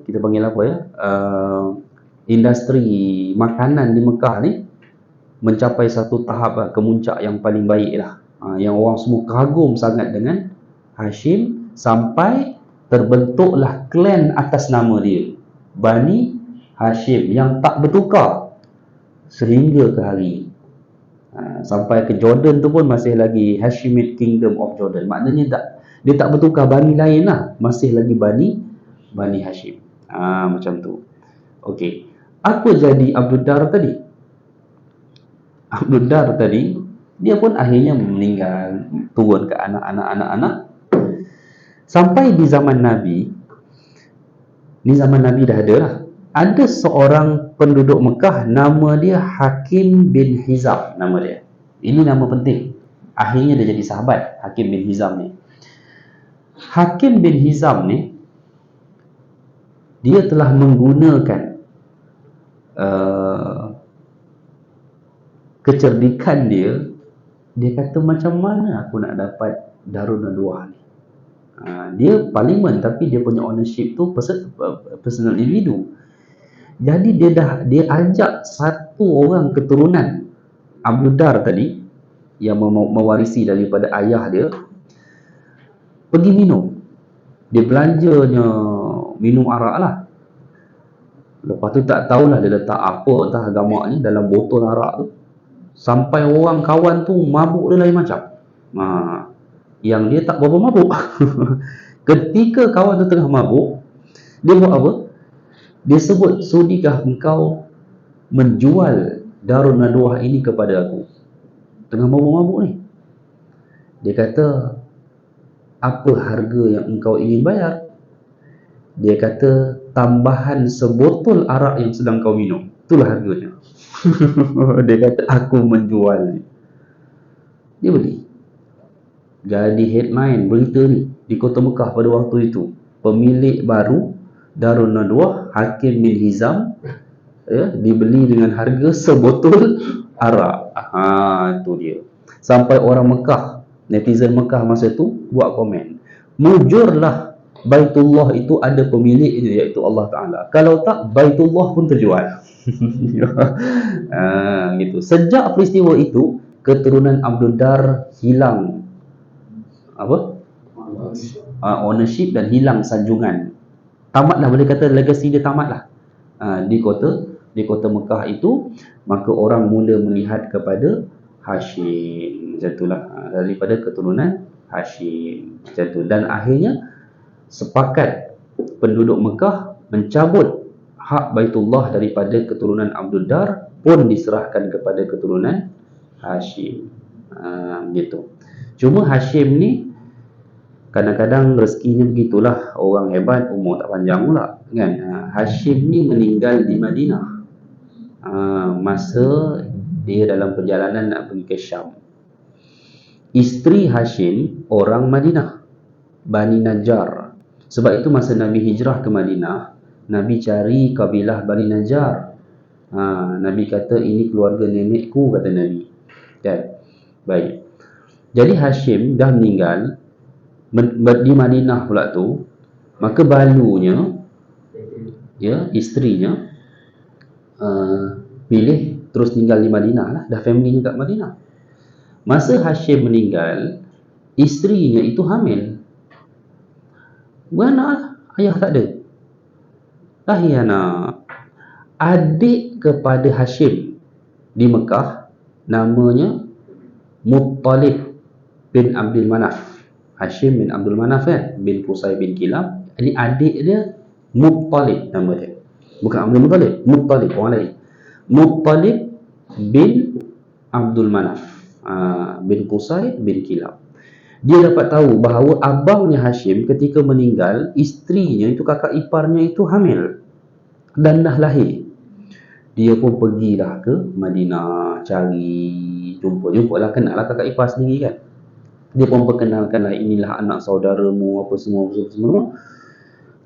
kita panggil apa ya, industri makanan di Mekah ni mencapai satu tahap kemuncak yang paling baik lah. Yang orang semua kagum sangat dengan Hashim sampai terbentuklah klan atas nama dia, Bani Hashim, yang tak bertukar sehingga ke hari ini. Sampai ke Jordan tu pun masih lagi Hashimite Kingdom of Jordan. Maknanya dia tak bertukar bani lain lah, masih lagi Bani Hashim. Macam tu. Okey. Apa jadi Abdul Dar tadi? Abdul Dar tadi, dia pun akhirnya meninggal, turun ke anak-anak. Sampai di zaman Nabi, ni zaman Nabi dah ada lah. Ada seorang penduduk Mekah, nama dia Hakim bin Hizam, nama dia. Ini nama penting. Akhirnya dia jadi sahabat, Hakim bin Hizam ni. Hakim bin Hizam ni, dia telah menggunakan kecerdikan dia. Dia kata, macam mana aku nak dapat Darun Nadwah ni? Dia parlimen tapi dia punya ownership tu personal individu. Jadi dia ajak satu orang keturunan Abdul Dar tadi yang mewarisi daripada ayah dia pergi minum. Dia belanjanya minum arak lah. Lepas tu tak tahulah dia letak apa entah gamaknya dalam botol arak tu. Sampai orang kawan tu mabuk dia lain macam. Yang dia tak berapa mabuk. Ketika kawan tu tengah mabuk, dia buat apa? Dia sebut, sudikah engkau menjual Darun Nadwah ini kepada aku? Tengah mabuk-mabuk ni. Dia kata, apa harga yang engkau ingin bayar? Dia kata, tambahan sebotol arak yang sedang kau minum. Itulah harganya. Dia kata, aku menjual. Dia beli. Jadi headline berita ni di kota Mekah pada waktu itu, pemilik baru Darun Nadwah Hakim bin Hizam dibeli dengan harga sebotol arak. Itu dia. Sampai orang Mekah, netizen Mekah masa tu buat komen, mujurlah Baitullah itu ada pemiliknya, iaitu Allah Ta'ala. Kalau tak, Baitullah pun terjual. Gitu. Sejak peristiwa itu, keturunan Abdul Dar hilang ownership dan hilang sanjungan. Tamatlah, boleh kata legasi dia tamatlah di kota Mekah itu. Maka orang mula melihat kepada Hashim, macam itulah, daripada keturunan Hashim, macam tu. Dan akhirnya sepakat penduduk Mekah mencabut hak Baitullah daripada keturunan Abdul Dar, pun diserahkan kepada keturunan Hashim. Gitu. Cuma Hashim ni kadang-kadang rezekinya begitulah, orang hebat umur tak panjang pula kan. Hashim ni meninggal di Madinah masa dia dalam perjalanan nak pergi ke Syam. Isteri Hashim orang Madinah, Bani Najjar. Sebab itu masa Nabi hijrah ke Madinah, Nabi cari kabilah Bani Najjar. Nabi kata, ini keluarga nenekku, kata Nabi kan. Baik. Jadi Hashim dah meninggal di Madinah pula tu. Maka balunya, isterinya pilih terus tinggal di Madinah lah. Dah family kat Madinah. Masa Hashim meninggal, isterinya itu hamil. Beranak lah, ayah tak ada. Lahir anak. Adik kepada Hashim di Mekah namanya Muttalib bin Abdul Manaf. Hashim bin Abdul Manaf kan, bin Qusay bin Kilab. Ini adik dia Muttalib nama dia. Bukan Abdul Muttalib, Muttalib orang lain. Muttalib bin Abdul Manaf, bin Qusay bin Kilab. Dia dapat tahu bahawa abangnya Hashim ketika meninggal, isterinya itu, kakak iparnya itu hamil dan dah lahir. Dia pun pergilah ke Madinah cari, jumpa-jumpalah, kenal lah kakak ipar sendiri kan. Dia pun perkenalkanlah, inilah anak saudaramu, apa semua.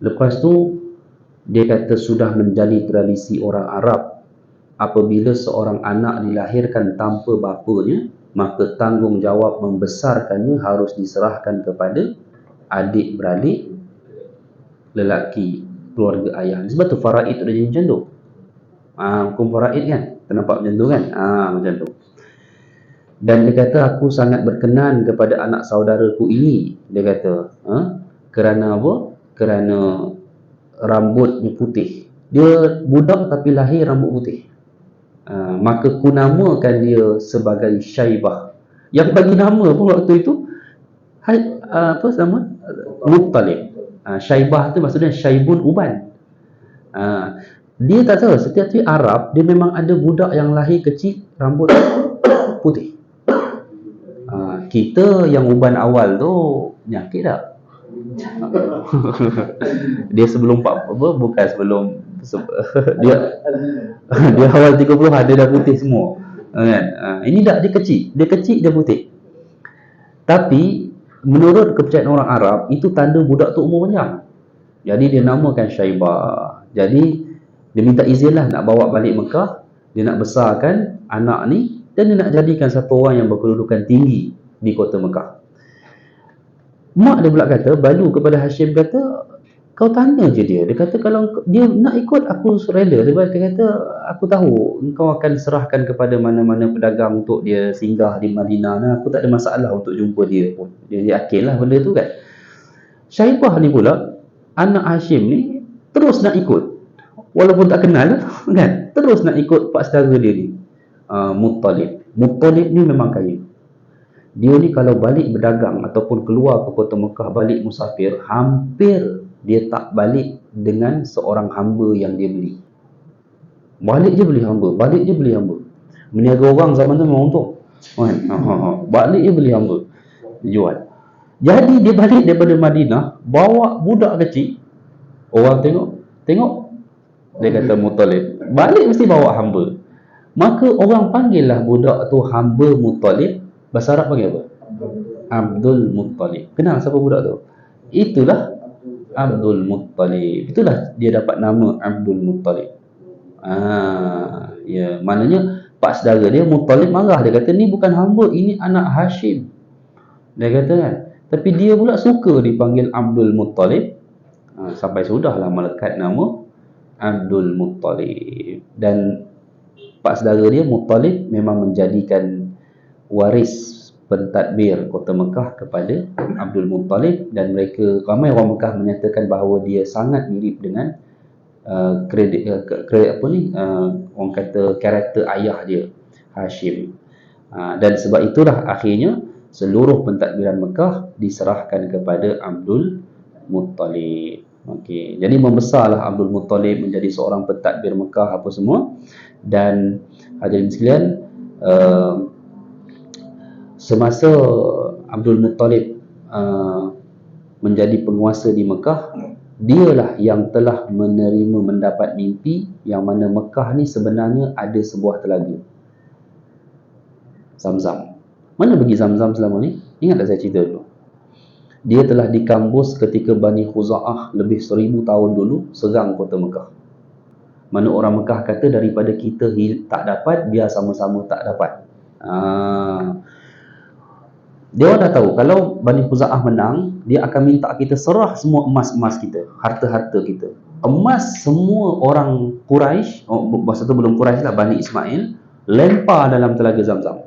Lepas tu dia kata sudah menjadi tradisi orang Arab, apabila seorang anak dilahirkan tanpa bapanya, maka tanggungjawab membesarkannya harus diserahkan kepada adik-beradik lelaki keluarga ayah. Sebab tu faraid tu dah jadi macam tu. Hukum faraid kan, nampak macam tu kan, macam tu. Dan dia kata aku sangat berkenan kepada anak saudaraku ini. Dia kata kerana apa? Kerana rambutnya putih. Dia budak tapi lahir rambut putih. Maka ku namakan dia sebagai Syaibah. Yang bagi nama pun waktu itu apa nama? Muttalib. Syaibah tu maksudnya Syaibun uban. Dia tak tahu setiap Arab dia memang ada budak yang lahir kecil rambut putih. Kita yang uban awal tu nyakit tak? Dia sebelum bukan sebelum dia dia awal 30 dia dah putih semua kan. Ini tak, dia kecil dia putih. Tapi menurut kepercayaan orang Arab, itu tanda budak tu umur panjang. Jadi dia namakan Syaibah. Jadi dia minta izin lah nak bawa balik Mekah. Dia nak besarkan anak ni dan dia nak jadikan satu orang yang berkedudukan tinggi di kota Mekah. Mak dia pula kata, balu kepada Hashim, kata kau tanya je dia. Dia kata kalau dia nak ikut, aku rela. Sebab dia kata aku tahu engkau akan serahkan kepada mana-mana pedagang untuk dia singgah di Madinah. Aku tak ada masalah untuk jumpa dia pun. Dia yakin lah benda tu kan. Syaibah ni pula, anak Hashim ni terus nak ikut. Walaupun tak kenal kan, terus nak ikut pak saudara dia ni, Muttalib. Muttalib ni memang kaya. Dia ni kalau balik berdagang ataupun keluar ke kota Mekah, balik musafir, hampir dia tak balik dengan seorang hamba yang dia beli. Balik je beli hamba. Meniaga orang zaman tu memang untung. Balik je beli hamba, jual. Jadi dia balik daripada Madinah, bawa budak kecil. Orang tengok, dia kata Muttalib. Balik mesti bawa hamba. Maka orang panggil lah budak tu hamba Muttalib. Bahasa Arab panggil apa? Abdul Muttalib. Kenal siapa budak tu? Itulah Abdul Muttalib. Itulah dia dapat nama Abdul Muttalib. Ya, maknanya pak saudara dia Muttalib marah. Dia kata ni bukan hamba, ini anak Hashim. Dia kata kan. Tapi dia pula suka dipanggil Abdul Muttalib. Sampai sudahlah melekat nama Abdul Muttalib. Dan pak saudara dia Muttalib memang menjadikan waris pentadbir kota Mekah kepada Abdul Muttalib, dan mereka, ramai orang Mekah menyatakan bahawa dia sangat mirip dengan orang kata karakter ayah dia, Hashim. Dan sebab itulah akhirnya seluruh pentadbiran Mekah diserahkan kepada Abdul Muttalib. Okey, jadi membesarlah Abdul Muttalib menjadi seorang pentadbir Mekah apa semua. Dan hadirin sekalian, semasa Abdul Muttalib menjadi penguasa di Mekah, dialah yang telah mendapat mimpi yang mana Mekah ni sebenarnya ada sebuah telaga Zamzam. Mana pergi Zamzam selama ni? Ingat tak saya cerita dulu? Dia telah dikambus ketika Bani Khuza'ah lebih 1000 tahun dulu serang kota Mekah. Mana orang Mekah kata daripada kita tak dapat, biar sama-sama tak dapat. Dia orang dah tahu kalau Bani Khuza'ah menang, dia akan minta kita serah semua emas-emas kita, harta-harta kita. Emas semua orang Quraisy, masa tu belum Quraisy lah, Bani Ismail, lempar dalam telaga Zamzam.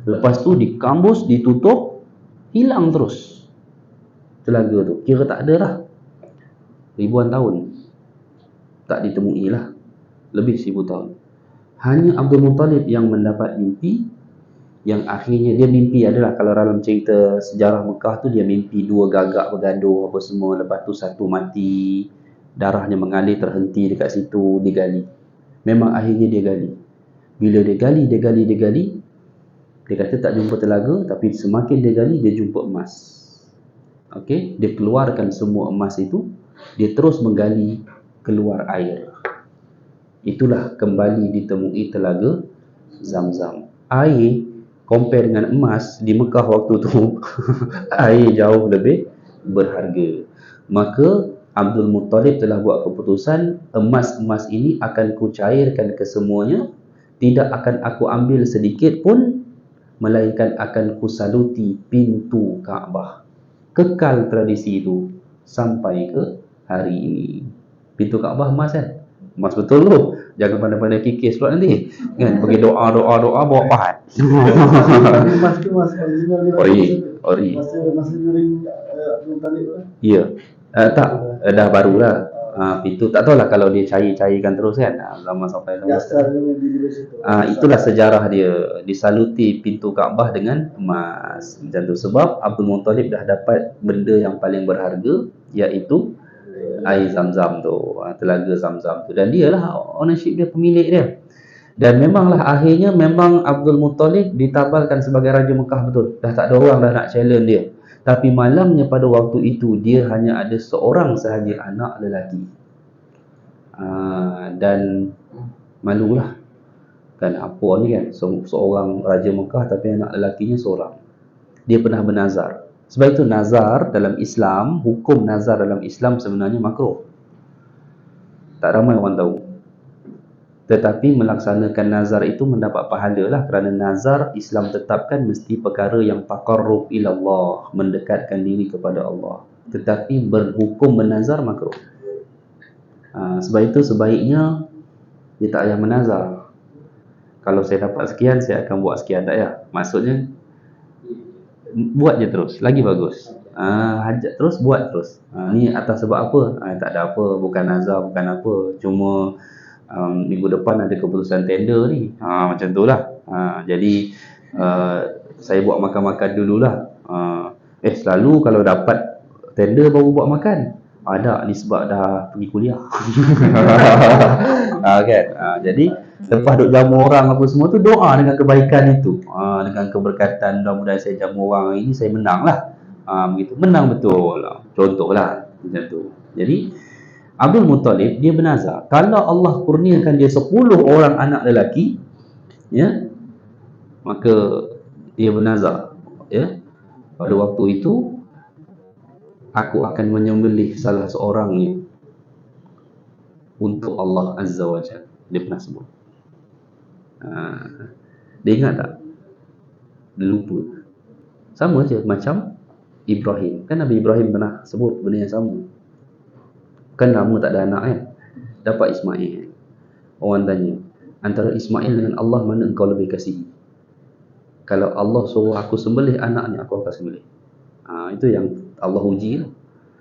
Lepas tu dikambus, ditutup, hilang terus telaga tu. Kira tak ada lah. Ribuan tahun tak ditemui lah. Lebih 1000 tahun. Hanya Abdul Muttalib yang mendapat mimpi yang akhirnya dia mimpi adalah, kalau dalam cerita sejarah Mekah tu, dia mimpi dua gagak bergaduh apa semua, lepas tu satu mati, darahnya mengalir terhenti dekat situ, dia gali. Memang akhirnya dia gali. Bila dia gali, dia kata tak jumpa telaga, tapi semakin dia gali, dia jumpa emas. Okey, dia keluarkan semua emas itu, dia terus menggali, keluar air. Itulah kembali ditemui telaga Zamzam. Air compare dengan emas di Mekah waktu tu air jauh lebih berharga. Maka Abdul Muttalib telah buat keputusan, emas-emas ini akan ku cairkan ke semuanya, tidak akan aku ambil sedikit pun, melainkan akan ku saluti pintu Kaabah. Kekal tradisi itu sampai ke hari ini. Pintu Kaabah emas kan? Emas betul tu. Jangan pandai-pandai kikis pula nanti. Kan? Pergi doa bawa pahat. Tapi mas tu mas original dia Ori. masa during Abdul Talib tu. Ya. Tak, dah barulah. Pintu tak tahulah kalau dia cair-cairkan terus kan. Lama sampai lama. Dasar dia di situ. Itulah sejarah dia. Disaluti pintu Kaabah dengan emas. Macam tu. Sebab Abdul Muttalib dah dapat benda yang paling berharga, iaitu air Zamzam tu, telaga Zamzam tu. Dan dia lah ownership dia, pemilik dia. Dan memanglah akhirnya memang Abdul Muttalib ditabalkan sebagai Raja Mekah betul. Dah tak ada orang dah nak challenge dia. Tapi malangnya pada waktu itu, dia hanya ada seorang sahaja anak lelaki. Dan malulah. Kan apa ni kan, seorang Raja Mekah tapi anak lelakinya seorang. Dia pernah bernazar. Sebab itu nazar dalam Islam, hukum nazar dalam Islam sebenarnya makruh. Tak ramai orang tahu. Tetapi melaksanakan nazar itu mendapat pahala lah, kerana nazar Islam tetapkan mesti perkara yang taqarrub ilallah, mendekatkan diri kepada Allah. Tetapi berhukum bernazar makruh. Sebab itu sebaiknya dia tak payah menazar. Kalau saya dapat sekian, saya akan buat sekian. Tak payah. Maksudnya buat je terus, lagi bagus. Hajat terus, buat terus. Ni atas sebab apa? Tak ada apa, bukan nazar, bukan apa. Cuma minggu depan ada keputusan tender ni. Macam tu lah. Jadi saya buat makan-makan dululah. Selalu kalau dapat tender baru buat makan. Ada ni sebab dah pergi kuliah. Kan? Jadi lepas duk jamu orang apa semua tu, doa dengan kebaikan itu, dengan keberkatan, mudah-mudahan saya jamu orang hari ni, saya menang lah. Begitu, menang betul lah. Contohlah macam tu. Jadi Abdul Muttalib dia bernazar, kalau Allah kurniakan dia 10 orang anak lelaki, ya, maka dia bernazar, ya, pada waktu itu aku akan menyembelih salah seorangnya untuk Allah Azza wa Jalla. Dia pernah sebut. Dia ingat tak? Dia lupa. Sama je macam Ibrahim. Kan Nabi Ibrahim pernah sebut benda yang sama. Kan lama tak ada anak kan? Dapat Ismail. Orang tanya, antara Ismail dengan Allah, mana engkau lebih kasihi? Kalau Allah suruh aku sembelih anaknya, aku akan sembelih. Itu yang Allah uji lah.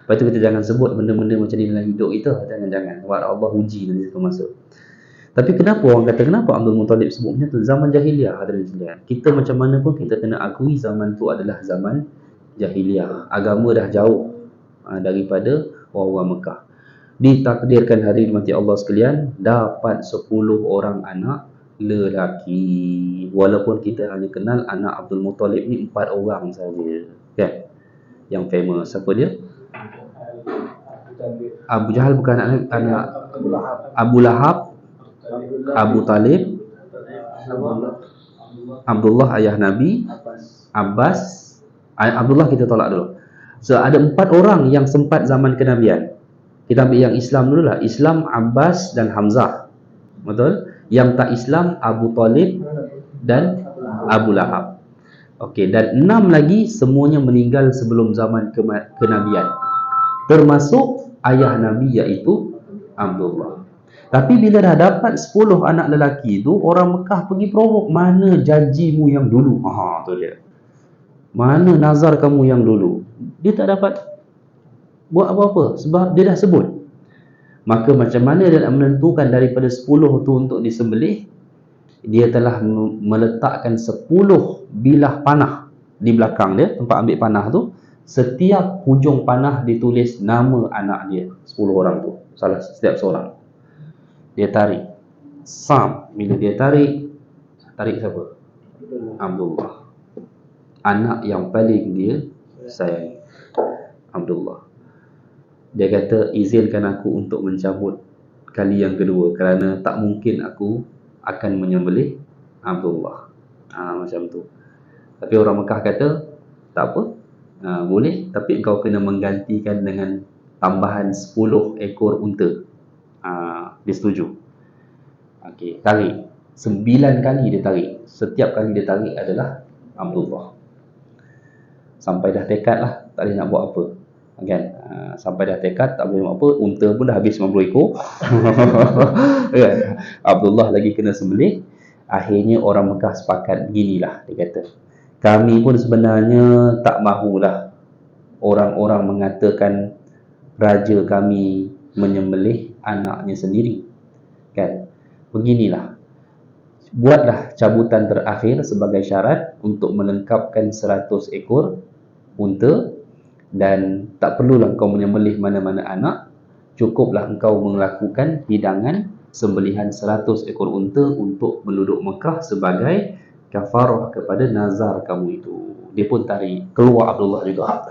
Lepas tu kita jangan sebut benda-benda macam ni dalam hidup kita. Jangan-jangan. Sebab Allah uji nanti satu masa. Tapi kenapa orang kata, kenapa Abdul Muttalib sebut macam tu? Zaman jahiliah, hadirin sekalian. Kita macam mana pun kita kena akui zaman tu adalah zaman jahiliah. Agama dah jauh daripada orang-orang Mekah. Ditakdirkan hari mati Allah sekalian, dapat 10 orang anak lelaki. Walaupun kita hanya kenal anak Abdul Muttalib ni 4 orang saja. Kan? Yang famous. Siapa dia? Abu Jahal bukan anak Abu Lahab, Abu Talib, Abdullah ayah Nabi, Abbas. Abdullah kita tolak dulu. So ada 4 orang yang sempat zaman kenabian. Kita ambil yang Islam dulu lah. Islam, Abbas dan Hamzah. Betul? Yang tak Islam, Abu Talib dan Abu Lahab. Okey, dan 6 lagi semuanya meninggal sebelum zaman kenabian. Termasuk ayah Nabi iaitu Abdullah. Tapi bila dah dapat 10 anak lelaki tu, orang Mekah pergi provok, mana janjimu yang dulu? Tu dia. Mana nazar kamu yang dulu? Dia tak dapat buat apa-apa sebab dia dah sebut. Maka macam mana dia nak menentukan daripada 10 tu untuk disembelih? dia telah meletakkan 10 bilah panah di belakang dia, tempat ambil panah tu. Setiap hujung panah ditulis nama anak dia, 10 orang tu, setiap seorang. Dia tarik Sam. Bila dia tarik siapa? Abdullah, anak yang paling dia sayang, Abdullah. Dia kata, izinkan aku untuk mencabut kali yang kedua, kerana tak mungkin aku akan menyembelih Abdullah. Macam tu. Tapi orang Mekah kata, tak apa, boleh, tapi kau kena menggantikan dengan tambahan 10 ekor unta. Dia setuju. Okey, tarik 9 kali dia tarik. Setiap kali dia tarik adalah Abdullah. Sampai dah tekad lah, tak boleh nak buat apa kan. Sampai dah tekad tak boleh buat apa, unta pun dah habis 90 ekor. Abdullah lagi kena sembelih. Akhirnya orang Mekah sepakat beginilah, dia kata, kami pun sebenarnya tak mahulah orang-orang mengatakan raja kami menyembelih anaknya sendiri kan. Beginilah, buatlah cabutan terakhir sebagai syarat untuk melengkapkan 100 ekor unta, dan tak perlulah engkau menyembelih mana-mana anak, cukuplah engkau melakukan hidangan sembelihan 100 ekor unta untuk penduduk Mekah sebagai kafarah kepada nazar kamu itu. Dia pun tarik, keluar Abdullah juga.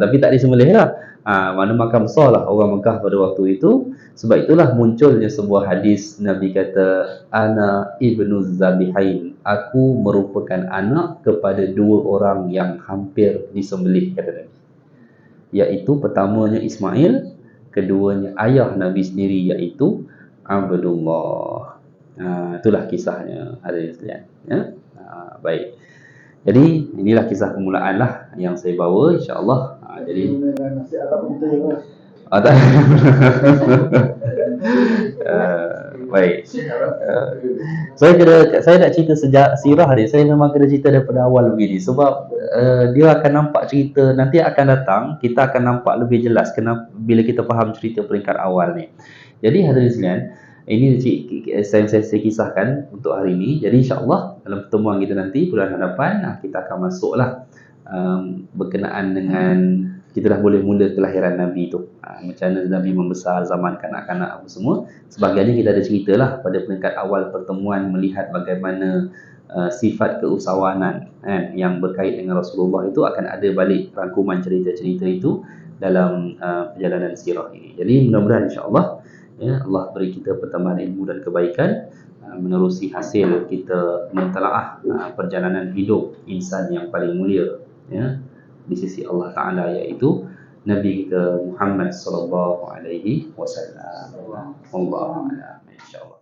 Tapi tak disembelih lah. Mana makam sah lah orang Mekah pada waktu itu. Sebab itulah munculnya sebuah hadis, Nabi kata, ana ibnu zabihain, aku merupakan anak kepada 2 orang yang hampir disembelih, kata Nabi. Iaitu pertamanya Ismail, keduanya ayah Nabi sendiri, iaitu Abdullah. Itulah kisahnya, hadirin sekalian. Baik. Jadi inilah kisah permulaan lah yang saya bawa, insya-Allah. Jadi nasi Arab unta je lah. tak. Baik. Saya nak cerita sejak sirah ni. Saya memang kena cerita daripada awal begini, sebab dia akan nampak cerita nanti akan datang, kita akan nampak lebih jelas kenapa bila kita faham cerita peringkat awal ni. Jadi hadirin sekalian, ini saya kisahkan untuk hari ini. Jadi insya-Allah dalam pertemuan kita nanti bulan hadapan, kita akan masuklah berkenaan dengan, kita dah boleh mula kelahiran Nabi tu. Macam mana Nabi membesar, zaman kanak-kanak apa semua. Sebahagiannya kita ada ceritalah pada peringkat awal pertemuan, melihat bagaimana sifat keusahawanan yang berkait dengan Rasulullah itu, akan ada balik rangkuman cerita-cerita itu dalam perjalanan sirah ini. Jadi mudah-mudahan insya-Allah Allah beri kita pertambahan ilmu dan kebaikan, menerusi hasil kita mentelaah perjalanan hidup insan yang paling mulia di sisi Allah Ta'ala, iaitu Nabi kita Muhammad sallallahu alaihi wasallam. Wallahu a'lam. Insya-Allah.